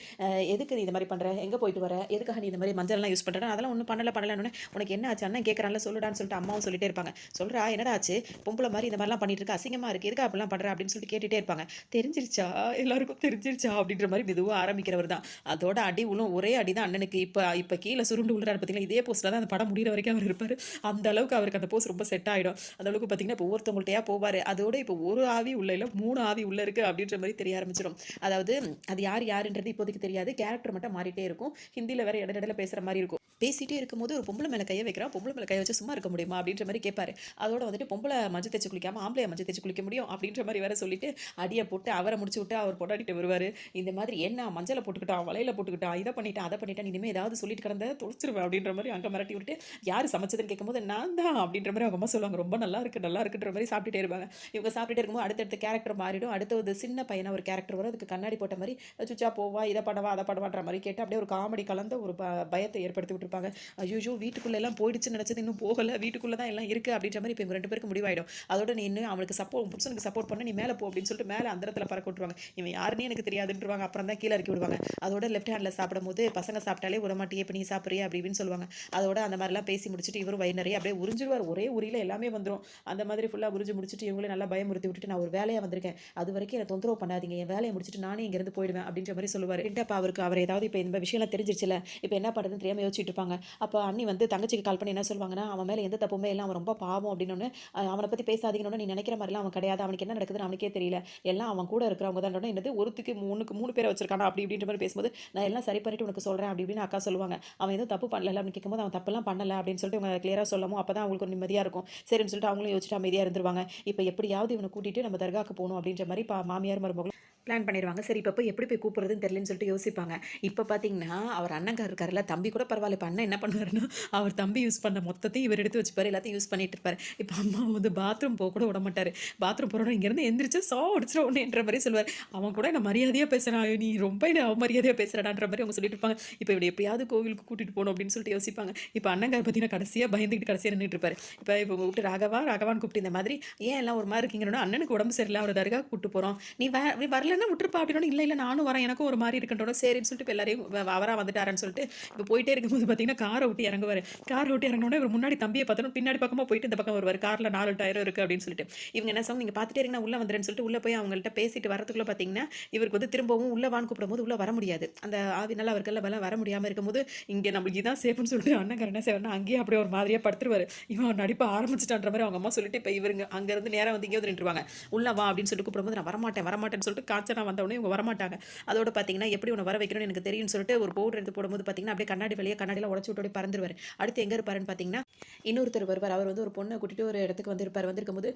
எதுக்கு நீ இந்த மாரி பண்ற? எங்க போயிட்டு வர? எதுக்காக நீ இந்த மாரி மஞ்சள்லாம் யூஸ் பண்றன்னா, அதெல்லாம் ஒண்ணும் பண்ணலன்னோனே, உனக்கு என்ன ஆச்சு? அண்ணன் கேட்கறான்ல சொல்லுடான்னு சொல்லிட்டு அம்மாவும் சொல்லிட்டே இருப்பாங்க. சொல்றா என்னடா ஆச்சு? பொம்பள மாரி இந்த மாரிலாம் பண்ணிட்டு இருக்க. அசிங்கமா இருக்கு. எதுக்கு அப்படிலாம் பண்ற? அப்படின்னு சொல்லிட்டு கேட்டுட்டே இருப்பாங்க. தெரிஞ்சிருச்சா? எல்லாருக்கும் தெரிஞ்சிருச்சா? அப்படின்ற மாரி மெதுவா ஆரம்பிக்கிறவர் தான். அதோட அடி விழும். ஒரே அடி தான் அண்ணனுக்கு. இப்ப கீழ சுருண்டு விழுறாரு பார்த்தீங்களா? இதே போஸ்ல தான் அந்த படம் முடியிற வரைக்கும் அவர் இருப்பாரு. அந்த அளவுக்கு அவருக்கு அந்த போஸ் ரொம்ப செட் ஆயிடும். அந்த அளவுக்கு பார்த்தீங்கன்னா, இப்போ ஒவ்வொருத்தவங்கள்ட்டயா போவாரு. அதோட இப்போ 1 ஆவி உள்ள இல்ல 3 ஆவி உள்ள இருக்கு அப்படின்ற மாரி தெரிய ஆரம்பிச்சுரும். அதாவது அது யாருன்றது இப்போதைக்கு தெரியாது. கேரக்டர் மட்டும் மாறிட்டே இருக்கும். ஹிந்தில வேற இடையில பேசுற மாரி இருக்கும். பேசிட்டே இருக்கும்போது ஒரு பொம்பள மேல கைய வைக்கிறான். பொம்பள மேல கைய வச்சு சும்மா இருக்க முடியுமா? அப்படின்ற மாரி கேட்பாரு. அதோட வந்துட்டு பொம்பள மஞ்சள் தேய்ச்சு குளிக்காம ஆம்பளையா மஞ்சள் தேய்ச்சு குளிக்க முடியும்? அப்படின்ற மாரி வேற சொல்லிட்டு அடிய போட்டு அவர முடிச்சு விட்டு அவர் பொண்டாட்டிட்ட வருவாரு. இந்த மாதிரி என்ன மஞ்சள போட்டுக்கிட்டான், வளையல போட்டுக்கிட்டான், இத பண்ணிட்டான், அத பண்ணிட்டான். இனிமே ஏதாவது சொல்லிட்டு கிடந்த தொலைச்சிருவேன் அப்படின்ற மாரி அங்க மிரட்டி விட்டு யாரு சமைச்சதுன்னு கேட்கும்போது, நான் தான் அப்படின்ற மாரி அவங்க அம்மா சொல்லுவாங்க. ரொம்ப நல்லா இருக்கு, நல்லா இருக்குன்ற மாரி சாப்பிட்டுட்டே இருப்பாங்க. இவங்க சாப்பிட்டுட்டே இருக்கும்போது அடுத்தடுத்த கேரக்டர் மாறிடும். அடுத்து ஒரு சின்ன பையனா ஒரு கேரக்டர் வரும். அதுக்கு கண்ணாடி போட்ட மாரி சுச்சா போவா, இத பண்ணவா, அத பண்ணவான்ற மாரி கேட்டு அப்படியே ஒரு காமெடி கலந்த ஒரு பயத்தை ஏற்படுத்தி விட்டுருப்பாங்க. ஐய்யய்யோ! வீட்டுக்குள்ள எல்லாம் போயிடுச்சுன்னு நெனச்சது இன்னும் போகல. வீட்டுக்குள்ள தான் எல்லாம் இருக்கு அப்படின்ற மாரி இப்ப இவங்க 2 பேருக்கும் முடிவாயிடும். அதோட நீ இன்னும் அவனுக்கு புருஷனுக்கு சப்போர்ட் பண்ண நீ மேல போ அப்படின்னு சொல்லிட்டு மேல அந்தரத்துல பறக்க விட்டுருவாங்க. இவன் யாருன்னே எனக்கு தெரியாதுன்றுவாங்க. அப்புறம் தான் கீழ இறக்கி விடுவாங்க. அதோட லெஃப்ட் ஹேண்ட்ல சாப்பிடும்போது பசங்க சாப்பிட்டாலே விடமாட்டியே இப்ப நீ சாப்பிடுறியா அப்படி இப்படின்னு சொல்லுவாங்க. அதோட அந்த மாரிலாம் பேசி முடிச்சுட்டு இவரும் வயிறு நெறைய அப்படியே உறிஞ்சிருவாரு. ஒரே உரியில எல்லாமே வந்துரும். அந்த மாதிரி ஃபுல்லா உறிஞ்சு முடிச்சுட்டு இவங்களையும் நல்லா பயமுறுத்தி விட்டுட்டு நான் ஒரு வேலையா வந்திருக்கேன். அதுவரைக்கும் என்ன தொந்தரவு பண்ணாதீங்க. என் வேலைய முடிச்சுட்டு நானே இங்கிருந்து போயிடுவேன் அப்படின்ற மாரி சொல்லுவாரு. அப்ப அவருக்கு அவர் ஏதாவது இப்ப இந்த விஷயம்லாம் தெரிஞ்சிருச்சுல்ல. இப்ப என்ன பண்றதுன்னு தெரியாம யோசிச்சுட்டு இருப்பாங்க. அப்ப அண்ணி வந்து தங்கச்சிக்கு கால் பண்ணி என்ன சொல்லுவாங்கன்னா, அவன் மேல எந்த தப்புமே இல்ல. அவன் ரொம்ப பாவம் அப்படின்னோனே, அவன பத்தி பேசாதீங்கன்னோனே, நீ நினைக்கிற மாரிலாம் அவன் கிடையாது. அவனுக்கு என்ன நடக்குதுன்னு அவனுக்கே தெரியல. எல்லாம் அவன் கூட இருக்கிறவங்க தான்டா. என்னது ஒருத்திக்கு 3 பேர வச்சிருக்கானா அப்படி இப்படின்ற மாரி பேசும்போது, நான் எல்லாம் சரி பண்ணிட்டு உனக்கு சொல்றேன் அப்படி இப்படின்னு அக்கா சொல்லுவாங்க. அவன் எதுவும் தப்பு பண்ணல அப்படின்னு கேட்கும்போது, அவன் தப்பெல்லாம் பண்ணல அப்படின்னு சொல்லிட்டு இவங்க கிளியரா சொல்லவும், அப்பதான் அவங்களுக்கு ஒரு நிம்மதியா இருக்கும். சரின்னு சொல்லிட்டு அவங்களும் யோசிச்சுட்டு அமைதியா இருந்துருவாங்க. இப்ப எப்படியாவது இவன கூட்டிட்டு நம்ம தர்காக்கு போணும் அப்படின்ற மாரி மாமியார் மருமகளும் பிளான் பண்ணிருவாங்க. சரி இப்ப போய் எப்படி போய் கூப்பிடுறதுன்னு தெரியலன்னு சொல்லிட்டு யோசிப்பாங்க. இப்ப பார்த்தீங்கன்னா, அவர் அண்ணங்கார் இருக்காருல்ல, தம்பி கூட பரவால்ல. இப்ப அண்ணன் என்ன பண்ணுவாருன்னா, அவர் தம்பி யூஸ் பண்ண மொத்தத்தையும் இவர் எடுத்து வச்சுப்பாரு. எல்லாத்தையும் யூஸ் பண்ணிட்டு இருப்பாரு. இப்ப அம்மா வந்து பாத்ரூம் போக கூட விடமாட்டாரு. பாத்ரூம் போறோம்னா, இங்கேருந்து எந்திரிச்சு அடிச்சிரும் உன்னையன்ற மாரி சொல்லுவாரு. அவன் கூட என்ன மரியாதையா பேசுறான். நீ ரொம்ப என்ன அவமரியாதையா பேசுறடான்ற மாரி அவங்க சொல்லிட்டு இருப்பாங்க. இப்ப இவர எப்படியாவது கோவிலுக்கு கூட்டிட்டு போணும் அப்படின்னு சொல்லிட்டு யோசிப்பாங்க. இப்ப அண்ணங்கார் பார்த்தீங்கன்னா, கடைசியா பயந்துகிட்டு கடைசியா நின்னுட்டு இருப்பாரு. இப்ப கூப்பிட்டு ராகவா, ராகவான்னு கூப்பிட்டு இந்த மாதிரி ஏன் எல்லாம் ஒரு மாரி இருக்கீங்கன்னா, அண்ணனுக்கு உடம்பு சரியில்ல. அவர தர்காக்கு கூட்டிட்டு போறோம். நீ வரலன்னா விட்டுருப்பா அப்படின்னோனே, இல்ல நானும் வரேன். எனக்கும் ஒரு மாரி இருக்குன்றோன, சரின்னு சொல்லிட்டு இப்ப எல்லாரையும் அவரா வந்துட்டாருன்னு சொல்லிட்டு, இப்ப போயிட்டே இருக்கும்போது பார்த்தீங்கன்னா, கார விட்டு இறங்குவாரு. கார விட்டு இறங்குனோனே இவரு முன்னாடி தம்பிய பார்த்தோன பின்னாடி பக்கமா போயிட்டு இந்த பக்கம் வருவாரு. கார்ல 4 டயரும் இருக்கு அப்படின்னு சொல்லிட்டு. இவங்க என்ன சொன்னாங்க, நீங்க பார்த்துட்டே இருங்க நான் உள்ள வந்துறேன்னு சொல்லிட்டு உள்ள போய் அவங்கள்ட்ட பேசிட்டு வரதுக்குள்ள பார்த்தீங்கன்னா, இவருக்கு வந்து திரும்பவும் உள்ள வான்னு கூப்பிடும்போது உள்ள வர முடியாது. அந்த ஆவி நல்லா அவருக்கெல்லாம் வர முடியாம இருக்கும்போது, இங்க நம்மளுக்கு இதான் சேஃப்ன்னு சொல்லிட்டு அண்ணங்காரன் என்ன செய்வாருன்னா, அங்கேயே அப்படியே ஒரு மாதிரியா படுத்துருவாரு. இவன் நடிப்ப ஆரம்பிச்சுட்டான்ற மாரி அவங்க அம்மா சொல்லிட்டு, இப்ப இவருங்க அங்கருந்து நேரா வந்து இங்க வந்து நின்றுவாங்க. உள்ள வா அப்படின்னு சொல்லிட்டு கூப்பிடும்போது, நான் வரமாட்டேன்னு சொல்லிட்டு காஞ்சனா வந்தவுடனே இவங்க வரமாட்டாங்க. அதோட பார்த்தீங்கன்னா, எப்படி உன்ன வர வைக்கணும்னு எனக்கு தெரியும்னு சொல்லிட்டு ஒரு பவுடர் எடுத்து போடும்போது பார்த்தீங்கன்னா, அப்படியே கண்ணாடி வழியா கண்ணாடிலாம் உடைச்சு விட்டு அப்படியே பறந்துருவாரு. அடுத்து எங்க இருப்பாருன்னு பார்த்தீங்கன்னா, இன்னொருத்தர் வருவார். அவர் வந்து ஒரு பொண்ண கூட்டிட்டு ஒரு இடத்துக்கு வந்திருப்பாரு. வந்திருக்கும்போது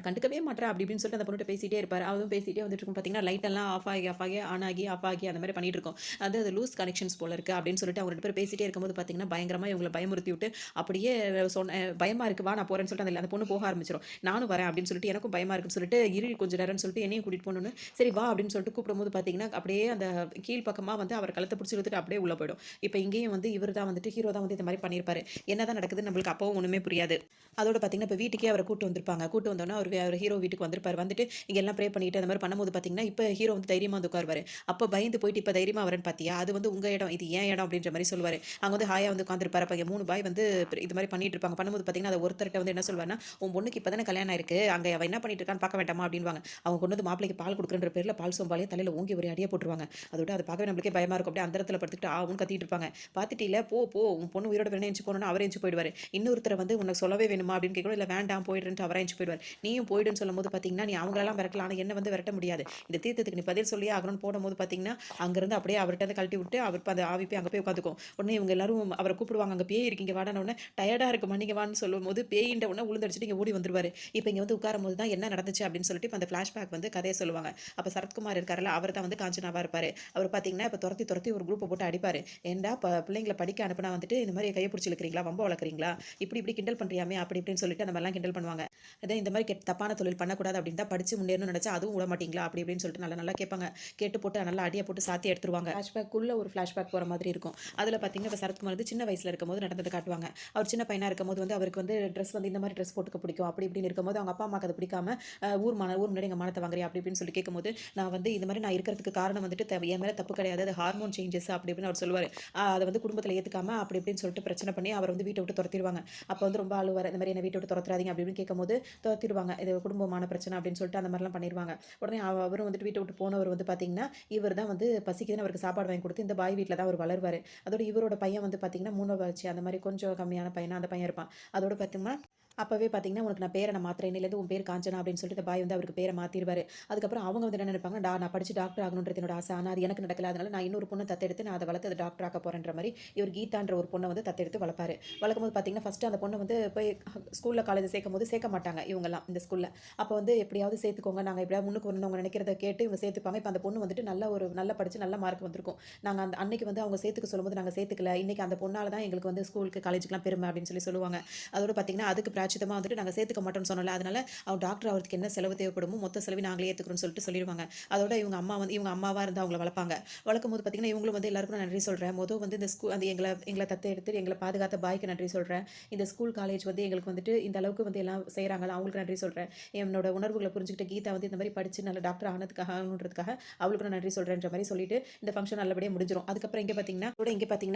கண்டுக்கவே மாட்றா அப்படி இப்படின்னு சொல்லிட்டு அந்த பொண்ணுட்ட பேசிட்டே இருப்பாரு. அவரும் பேசிட்டே வந்துட்டு இருக்கும் பார்த்தீங்கன்னா, லைட் எல்லாம் ஆஃப் ஆகி ஆன் ஆகி அந்த மாரி பண்ணிட்டு இருக்கும். அது லூஸ் கனெக்ஷன்ஸ் போல இருக்கு அப்படின்னு சொல்லிட்டு அவங்க 2 பேரும் பேசிட்டே இருக்கும்போது பார்த்தீங்கன்னா, பயங்கரமா இவங்கள பயமுறுத்தி விட்டு அப்படியே பயமா இருக்கு வா நான் போறேன்னு சொல்லிட்டு அந்த பொண்ணு போக ஆரம்பிச்சிரும். நானும் வரேன் அப்படின்னு சொல்லிட்டு எனக்கும் பயமா இருக்குன்னு சொல்லிட்டு இரு கொஞ்ச நேரம்னு சொல்லிட்டு என்னையும் கூட்டிட்டு போணும்னு சரி வா அப்படின்னு சொல்லிட்டு கூப்பிடும்போது பார்த்தீங்கன்னா, அப்படியே அந்த கீழ் பக்கமா வந்து அவர் கழுத்த பிடிச்சு இழுத்துட்டு அப்படியே உள்ள போயிடும். இப்ப இங்கேயும் வந்து இவர் தான் வந்துட்டு ஹீரோ தான் வந்து இந்த மாரி பண்ணியிருப்பாரு. என்னதான் நடக்குதுன்னு நம்மளுக்கு அப்பவும் ஒண்ணுமே புரியாது. அதோட பார்த்தீங்கன்னா, இப்ப வீட்டுக்கே அவர கூட்டு வந்திருப்பாங்க. கூட்டு வந்தோனே அவர் ஹீரோ வீட்டுக்கு வந்திருப்பாரு. வந்துட்டு இங்க எல்லாம் ப்ரே பண்ணிட்டு அந்த மாரி பண்ணும்போது பார்த்தீங்கன்னா, இப்ப ஹீரோ வந்து தைரியமா வந்து உட்காருவாரு. அப்ப பயந்து போயிட்டு இப்ப தைரியமா வரேன்னு பார்த்தியா? அது வந்து உங்க இடம். இது என் இடம் அப்படின்ற மாரி சொல்லுவாரு. அங்க வந்து ஹாயா வந்து உட்கார்ந்திருப்பாரு. அப்ப இங்க 3 பாய் வந்து இது மாரி பண்ணிட்டு இருப்பாங்க. பண்ணும்போது பார்த்தீங்கன்னா, அத ஒருத்தர்ட்ட வந்து என்ன சொல்வாருன்னா, உன் பொண்ணுக்கு இப்ப தானே கல்யாணம் ஆயிருக்கு. அங்க அவ என்ன பண்ணிட்டு இருக்கான்னு பார்க்க வேண்டாமா அப்படின்னுவாங்க. அவங்க கொண்டு வந்து மாப்பிள்ளைக்கு பால் குடுக்குறன்ற பேர்ல பால் சொம்பாலே தலையில ஓங்கி ஒரு அடிய போட்டுருவாங்க. அதோட அத பார்க்கவே நம்மளுக்கே பயமா இருக்கும். அப்படியே அந்தரத்துல படுத்துக்கிட்டு ஆவுன்னு கத்திட்டு இருப்பாங்க. பார்த்துட்டீல போ போ உன் பொண்ணு உயிரோட வேணா எந்திச்சு போனா அவரே எந்திச்சு போயிடுவாரு. இன்னொருத்தர வந்து உனக்கு சொல்லவே வேணுமா அப்படின்னு கேட்கணும். இல்ல வேண்டாம் போயிடுன்ட்டு அவரா எந்திச்சு போயிடுவாரு. நீயும் போயிடுன்னு சொல்லும்போது பார்த்தீங்கன்னா, நீ அவங்களெல்லாம் விரட்டலாம். ஆனா என்ன வந்து விரட்ட முடியாது. இந்த தீர்த்தத்துக்கு நீ பதில் சொல்லியே ஆகணும்னு போடும்போது பார்த்தீங்கன்னா, அங்கருந்து அப்படியே அவர்ட்ட இருந்து கழட்டி விட்டு அவர் அந்த ஆவி போய் அங்க போய் உட்காந்துக்கும். உடனே இவங்க எல்லாரும் அவர கூப்பிடுவாங்க. அங்க பேய் இருக்கு இங்க வாடான உடனே டயர்டா இருக்குமா நீங்க வான்னு சொல்லும்போது பேயின்ற உடனே உழுந்தடிச்சுட்டு இங்க ஓடி வந்துருவாரு. இப்ப இங்க வந்து உட்காரும்போது தான் என்ன நடந்துச்சு அப்படின்னு சொல்லிட்டு இப்ப அந்த ஃபிளாஷ்பேக் வந்து கதைய சொல்லுவாங்க. அப்ப சரத்குமார் இருக்காருல்ல, அவர் தான் வந்து காஞ்சனாவா இருப்பாரு. அவர் பார்த்தீங்கன்னா, இப்ப தொரத்தி தொரத்தி ஒரு குரூப்ப போட்டு அடிப்பாரு. ஏன்டா பிள்ளைங்கள படிக்க அனுப்புனா வந்துட்டு இந்த மாரி கைய புடிச்சு இழுக்கிறீங்களா? வம்ப வளர்க்குறீங்களா? இப்படி இப்படி கிண்டல் பண்றியாமே அப்படி இப்படின்னு சொல்லிட்டு அந்த மாரிலாம் கிண்டல் பண்ணுவாங்க. அதே இந்த மாரி தப்பான தொழில் பண்ணக்கூடாது அப்படின்னு தான் படிச்சு முன்னேறணும்னு நெனச்சா அதுவும் விட மாட்டீங்களா? அப்படி இப்படின்னு சொல்லிட்டு நல்லா நல்லா கேட்பாங்க. கேட்டு போட்டு நல்லா அடிய போட்டு சாத்தி எடுத்துருவாங்க. ஃபிளாஷ்பேக்குள்ள ஒரு ஃபிளாஷ்பேக் போற மாதிரி இருக்கும். அதுல பார்த்தீங்கன்னா, இப்ப சரத்குமார் வந்து சின்ன வயசுல இருக்கும்போது நடந்தத காட்டுவாங்க. அவர் சின்ன பையனா இருக்கும்போது வந்து அவருக்கு வந்து ட்ரெஸ் வந்து இந்த மாரி ட்ரெஸ் போட்டுக்க பிடிக்கும். அப்படி இப்படின்னு இருக்கும்போது அவங்க அப்பா, அம்மாக்கு அது பிடிக்காம ஊர் முன்னாடி எங்க மானத்த வாங்குறியா? அப்படி இப்படின்னு சொல்லி கேட்கும்போது, நான் வந்து இந்த மாரி நான் இருக்கிறதுக்கு காரணம் வந்துட்டு என் மேல தப்பு கிடையாது. அது ஹார்மோன் சேஞ்சஸ் அப்படி இப்படின்னு அவர் சொல்லுவாரு. அத வந்து குடும்பத்தில ஏத்துக்காம அப்படி இப்படின்னு சொல்லிட்டு பிரச்சனை பண்ணி அவர வந்து வீட்ட விட்டு தொரத்திருவாங்க. அப்ப வந்து ரொம்ப அழுவாரு. இந்த மாரி என்ன வீட்ட விட்டு தொரத்துறாதீங்க அப்படி இப்படின்னு கேட்கும்போது தொரத்திருவாங்க. இது குடும்பமான பிரச்சனை அப்படின்னு சொல்லிட்டு அந்த மாரிலாம் பண்ணிருவாங்க. உடனே அவரும் வந்துட்டு வீட்ட விட்டு போனவர் வந்து பார்த்தீங்கன்னா, இவர் தான் வந்து பசிக்குதுன்னு அவருக்கு சாப்பாடு வாங்கி குடுத்து இந்த பாய் வீட்ல தான் அவர் வளருவாரு. அதோட இவரோட பையன் வந்து பார்த்தீங்கன்னா, 3வது ஆச்சு அந்த மாரி கொஞ்சம் கம்மியான பையனா அந்த பையன் இருப்பான். அதோட பார்த்தீங்கன்னா அப்பவே பார்த்தீங்கன்னா, "உனக்கு நான் பேர நான் மாத்துறேன். இன்னையிலேருந்து உன் பேர் காஞ்சனா" அப்படின்னு சொல்லிட்டு இந்த பாய் வந்து அவருக்கு பேர மாத்திருவாரு. அதுக்கப்புறம் அவங்க வந்து என்ன நினைப்பாங்க, நான் படிச்சு டாக்டர் ஆகணுன்றது என்னோட ஆசை. ஆனா அது எனக்கு நடக்கல. அதனால நான் இன்னொரு பொண்ண தத்தெடுத்து நான் அத வளர்த்து அத டாக்டர் ஆக்க போறேன்ற மாரி, இவர் கீதான்ற ஒரு பொண்ண வந்து தத்தெடுத்து வளர்ப்பாரு. வளர்க்கும்போது பார்த்தீங்கன்னா, ஃபர்ஸ்ட்டு அந்த பொண்ண வந்து போய் ஸ்கூல்ல, காலேஜ்ல சேர்க்கும்போது சேர்க்க மாட்டாங்க இவங்கலாம் இந்த ஸ்கூல்ல. அப்ப வந்து எப்படியாவது சேர்த்துக்கோங்க. நாங்க எப்படியாவது முன்னுக்கு வரணும்னு அவங்க நினைக்கிறத கேட்டு இவங்க சேர்த்துப்பாங்க. இப்ப அந்த பொண்ணு வந்துட்டு நல்லா படிச்சு நல்ல மார்க் வந்திருக்கும். நாங்க அன்னைக்கு வந்து அவங்க சேர்த்துக்க சொல்லும்போது நாங்க சேர்த்துக்கல. இன்னைக்கு அந்த பொண்ணால தான் எங்களுக்கு வந்து ஸ்கூலுக்கு, காலேஜுக்குலாம் பெருமை அப்படின்னு சொல்லுவாங்க. அதோட பார்த்தீங்கன்னா, அதுக்கு பிராயச்சித்தமா வந்துட்டு நாங்க சேர்த்துக்க மாட்டோம்னு சொன்னோம்ல. அதனால அவன் டாக்டர் ஆவறதுக்கு என்ன செலவு தேவைப்படுமோ மொத்த செலவையும் நாங்களே ஏத்துக்கிறோம்னு சொல்லிட்டு சொல்லிருவாங்க. அதோட இவங்க அம்மாவா இருந்து அவங்கள வளர்ப்பாங்க. வளர்க்கும்போது பார்த்தீங்கன்னா, இவங்களும் வந்து எல்லாருக்கும் நான் நன்றி சொல்றேன். வந்து இந்த அந்த எங்கள தத்தெடுத்து எங்கள பாதுகாத்த பாய்க்கு நன்றி சொல்றேன். இந்த ஸ்கூல், காலேஜ் வந்து எங்களுக்கு வந்துட்டு இந்த அளவுக்கு வந்து எல்லாம் செய்றாங்கல்ல, அவங்களுக்கு நன்றி சொல்றேன். என்னோட உணர்வுகள புரிஞ்சுக்கிட்ட கீதா வந்து இந்த மாரி படிச்சு நல்ல டாக்டர் ஆகணுன்றதுக்காக அவளுக்கு நான் நன்றி சொல்றேன்ற மாரி சொல்லிட்டு இந்த ஃபங்ஷன் நல்லபடியா முடிஞ்சிரும். அதுக்கப்புறம் இங்க பார்த்தீங்கன்னா,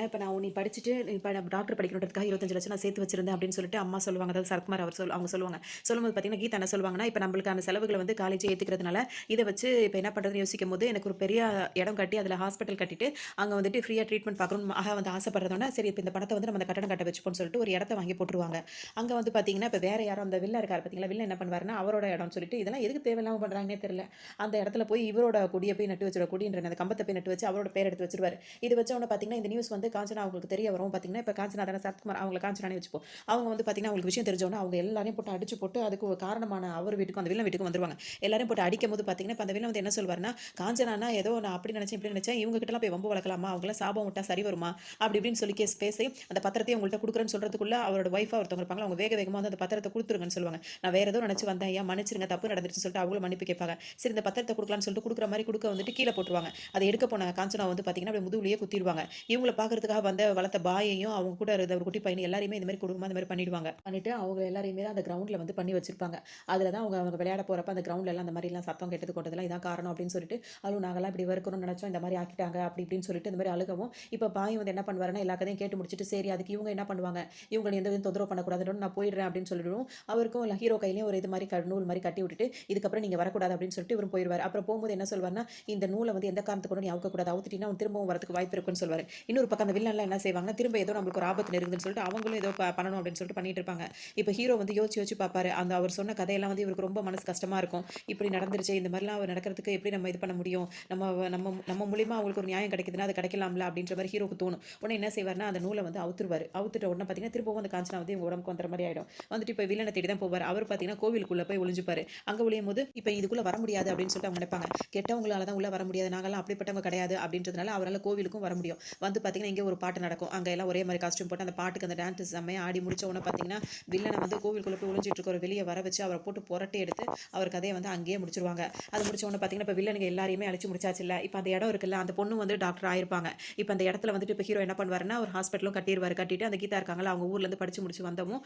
இப்ப நான் நீ படிச்சுட்டு இப்ப நான் டாக்டர் படிக்கணுன்றதுக்காக 25 லட்சம் நான் சேர்த்து வச்சிருந்தேன் அப்படின்னு சொல்லிட்டு அம்மா சொல்லுவாங்க. அதாவது சரத்குமார் அவங்க சொல்லுவாங்க. சொல்லும்போது பார்த்தீங்கன்னா, கீதா என்ன சொல்லுவாங்கன்னா, இப்ப நம்மளுக்கான செலவுகள வந்து காலேஜே ஏத்துக்கிறதுனால, இத வச்சு இப்ப என்ன பண்றதுன்னு யோசிக்கும்போது, எனக்கு ஒரு பெரிய இடம் கட்டி அதுல ஹாஸ்பிட்டல் கட்டிட்டு, அங்க வந்துட்டு ஃப்ரீயா ட்ரீட்மெண்ட் பார்க்கணும்னு மகா வந்து ஆசைப்படுறதோட, சரி இப்ப இந்த பணத்த வந்து நம்ம அந்த கட்டடம் கட்ட வச்சுப்போம்னு சொல்லிட்டு ஒரு இடத்த வாங்கி போட்டுருவாங்க. அங்க வந்து பார்த்தீங்கன்னா, இப்ப வேற யாரோ அந்த வில்லன் இருக்காரு பார்த்தீங்களா, வில்லன் என்ன பண்ணுவாருன்னா, அவரோட இடம்னு சொல்லிட்டு இதெல்லாம் எதுக்கு தேவையில்லாம பண்றாங்கன்னே தெரியல. அந்த இடத்துல போய் இவரோட கொடிய போய் நட்டு வச்சுருவாரு. கொடின்ற அந்த கம்பத்த போய் நட்டு வச்சு அவரோட பேர் எடுத்து வச்சுருவாரு. இது வச்ச உடனே பார்த்தீங்கன்னா, இந்த நியூஸ் வந்து காஞ்சனா அவங்களுக்கு தெரிய வரும். பார்த்தீங்கன்னா, இப்ப காஞ்சனா தானே சரத்குமார் அவங்கள காஞ்சனானே வச்சுப்போம். அவங்க வந்து பார்த்தீங்கன்னா, அவங்களுக்கு விஷயம் தெரிஞ்ச தெரிஞ்சோன்னே அவங்க எல்லாரையும் போட்டு அடிச்சு போட்டு அதுக்கு ஒரு காரணமான அவர் வீட்டுக்கும் அந்த வில்லன் வீட்டுக்கும் வந்துருவாங்க. எல்லாரையும் போட்டு அடிக்கும்போது பார்த்தீங்கன்னா, இப்ப அந்த வில்லன் வந்து என்ன சொல்வாருன்னா, காஞ்சனானா ஏதோ நான் அப்படி நினைச்சேன், இப்படி நினைச்சேன். இவங்க கிட்டலாம் போய் வம்பு வளர்க்கலாமா? அவங்கலாம் சாபம் விட்டா சரி வருமா? அப்படி இப்படின்னு சொல்லி பேசி அந்த பத்திரத்தையும் உங்கள்ட்ட குடுக்குறேன்னு சொல்றதுக்குள்ள அவரோட ஒய்ஃபா ஒருத்தவங்க இருப்பாங்க. அவங்க வேக வேகமா வந்து அந்த பத்திரத்த குடுத்துருங்கன்னு சொல்லுவாங்க. நான் வேற ஏதோ நினைச்சு வந்தேன் ஐயா, மன்னிச்சிருங்க தப்பு நடந்துருச்சுன்னு சொல்லிட்டு அவங்களும் மன்னிப்பு கேட்பாங்க. சரி இந்த பத்திரத்த குடுக்கலான்னு சொல்லிட்டு குடுக்குற மாரி குடுக்க வந்துட்டு கீழ போட்டுருவாங்க. அத எடுக்க போன காஞ்சனா வந்து பார்த்தீங்கன்னா, அப்படியே முதுகுலயே குத்திருவாங்க. இவங்கள பார்க்கறதுக்காக வந்த வளர்த்த பாயையும், அவங்க கூட இருந்த ஒரு குட்டி பையனையும் எல்லாரையுமே இந்த மாரி கொடூரமா இந்த மாரி பண்ணிடுவாங்க. பண்ணிட்டு அவங்க எல்லாரையுமே தான் அந்த கிரவுண்ட்ல வந்து பண்ணி வச்சிருப்பாங்க. அதுல தான் அவங்க அவங்க விளையாட போறப்ப அந்த கிரவுண்ட்ல எல்லாம் அந்த மாரிலாம் சத்தம் கேட்டது கொண்டதெல்லாம் இதான் காரணம் அப்படின்னு சொல்லிட்டு, அதுவும் நாங்கலாம் இப்படி இருக்கணும்னு நினைச்சோம். இந்த மாரி ஆக்கிட்டாங்க அப்படி இப்படின்னு சொல்லிட்டு இந்த மாரி அழுகவும், இப்ப பாய் வந்து என்ன பண்ணுவாருன்னா, எல்லா கதையும் கேட்டு முடிச்சுட்டு, சரி அதுக்கு இவங்க என்ன பண்ணுவாங்க? இவங்கள எந்த விதத்தையும் தொந்தரவு பண்ணக்கூடாதுன்னு நான் போயிடுறேன் அப்படின்னு சொல்லிடுவோம். அவருக்கும் ஹீரோ கையிலயும் ஒரு இது மாரி நூல் மாரி கட்டி விட்டுட்டு, இதுக்கப்புறம் நீங்க வரக்கூடாது அப்படின்னு சொல்லிட்டு இவரும் போயிருவாரு. அப்புறம் போகும்போது என்ன சொல்வாருன்னா, இந்த நூல வந்து எந்த காரணத்துக்கு கொண்டும் நீ அவுக்கக்கூடாது. அவுத்துட்டீன்னா அவன் திரும்பவும் வரதுக்கு வாய்ப்பு இருக்குன்னு சொல்வாரு. இன்னொரு பக்கம் அந்த வில்லன்லாம் என்ன செய்வாங்கன்னா, திரும்ப ஏதோ நம்மளுக்கு ஒரு ஆபத்து நெருங்குதுன்னு சொல்லிட்டு அவங்களும் ஏதோ பண்ணணும் அப்படின்னு சொல்லிட்டு பண்ணிட்டு இருப்பாங்க. இப்ப ஹீரோ வந்து யோசிச்சு யோசிச்சு பார்ப்பாரு. அந்த அவர் சொன்ன கதையெல்லாம் வந்து இவருக்கு ரொம்ப மனசு கஷ்டமா இருக்கும். இப்படி நடந்துருச்சே, இந்த மாரிலாம் நடக்கிறதுக்கு எப்படி நம்ம இது பண்ண முடியும்? நம்ம நம்ம மூலியமா அவங்களுக்கு ஒரு நியாயம் கிடைக்குதுன்னா, அது கிடைக்கலாம்ல அப்படின்ற மாரி ஹீரோக்கு தோணும். உடனே என்ன செய்வாருன்னா, அந்த நூல வந்து அவுத்துருவாரு. அவுத்துட்ட உடனே பார்த்தீங்கன்னா, திரும்பவும் அந்த காஞ்சனா வந்து இவங்க உடம்புக்கு வந்துற மாரி ஆயிடும். வந்துட்டு இப்ப வில்லன தேடி தான் போவாரு. அவரு பார்த்தீங்கன்னா, கோவிலுக்குள்ள போய் ஒளிஞ்சுப்பாரு. அங்க ஒளியும்போது, இப்ப இதுக்குள்ள வர முடியாது அப்படின்னு சொல்லிட்டு அவங்க நினைப்பாங்க. கெட்டவங்களால தான் உள்ள வர முடியாது. நாங்கலாம் அப்படிப்பட்டவங்க கிடையாது அப்படின்றதுனால அவரால கோவிலுக்கும் வர முடியும். வந்து பார்த்தீங்கன்னா, இங்க ஒரு பாட்டு நடக்கும். அங்க எல்லாம் ஒரே மாரி காஸ்டியூம் போட்டு அந்த பாட்டுக்கு அந்த டான்ஸ் செம்மையா ஆடி முடிச்ச உடனே பார்த்தீங்கன்னா, வில்லன வந்து கோவிலுக்குள்ள போய் ஒளிஞ்சிட்டு இருக்கவர வெளிய வர வச்சு அவர போட்டு புரட்டி எடுத்து அவர் கதைய வந்து அங்கேயே முடிச்சுருவாங்க. அது முடிச்ச உடனே பார்த்தீங்கன்னா, இப்ப வில்லனுங்க எல்லாரையுமே அழிச்சு முடிச்சாச்சுல்ல. இப்ப அந்த இடம் இருக்குல்ல, அந்த பொண்ணு வந்து டாக்டர் ஆயிருப்பாங்க. இப்ப அந்த இடத்துல வந்துட்டு இப்ப ஹீரோ என்ன பண்ணுவாருன்னா, ஒரு ஹாஸ்பிட்டலும் கட்டிருவாரு. கட்டிட்டு அந்த கீதா இருக்காங்கல்ல, அவங்க ஊர்ல இருந்து படிச்சு முடிச்சு வந்தவும்,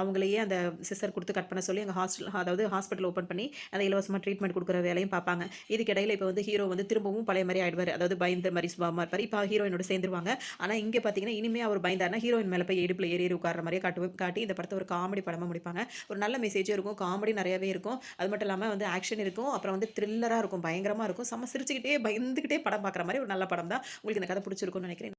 அவங்களையே அந்த சிசர் குடுத்து கட் பண்ண சொல்லி அங்க அதாவது ஹாஸ்பிட்டல் ஓப்பன் பண்ணி அந்த இலவசமா ட்ரீட்மெண்ட் குடுக்குற வேலையும் பார்ப்பாங்க. இதுக்கு இடையில இப்ப வந்து ஹீரோ வந்து திரும்பவும் பழைய மாரி ஆயிடுவாரு. அதாவது பயந்த மாரி சுபாவமா இருப்பாரு. இப்ப ஹீரோயினோட சேர்ந்துருவாங்க. ஆனா இங்க பார்த்தீங்கன்னா, இனிமே அவர் பயந்தாருன்னா, ஹீரோயின் மேல போய் இடுப்புல ஏறி ஏறி உட்கார்ற மாரியே காட்டி இந்த படத்த ஒரு காமெடி படமா முடிப்பாங்க. ஒரு நல்ல மெசேஜும் இருக்கும். காமெடி நெறையவே இருக்கும். அது மட்டும் இல்லாம வந்து ஆக்ஷன் இருக்கும். அப்புறம் வந்து த்ரில்லரா இருக்கும். பயங்கரமா இருக்கும். செம்ம சிரிச்சுக்கிட்டே, பயந்துகிட்டே படம் பார்க்குற மாரி ஒரு நல்ல படம் தான். உங்களுக்கு இந்த கதை பிடிச்சிருக்கும்னு நெனைக்கிறேன்.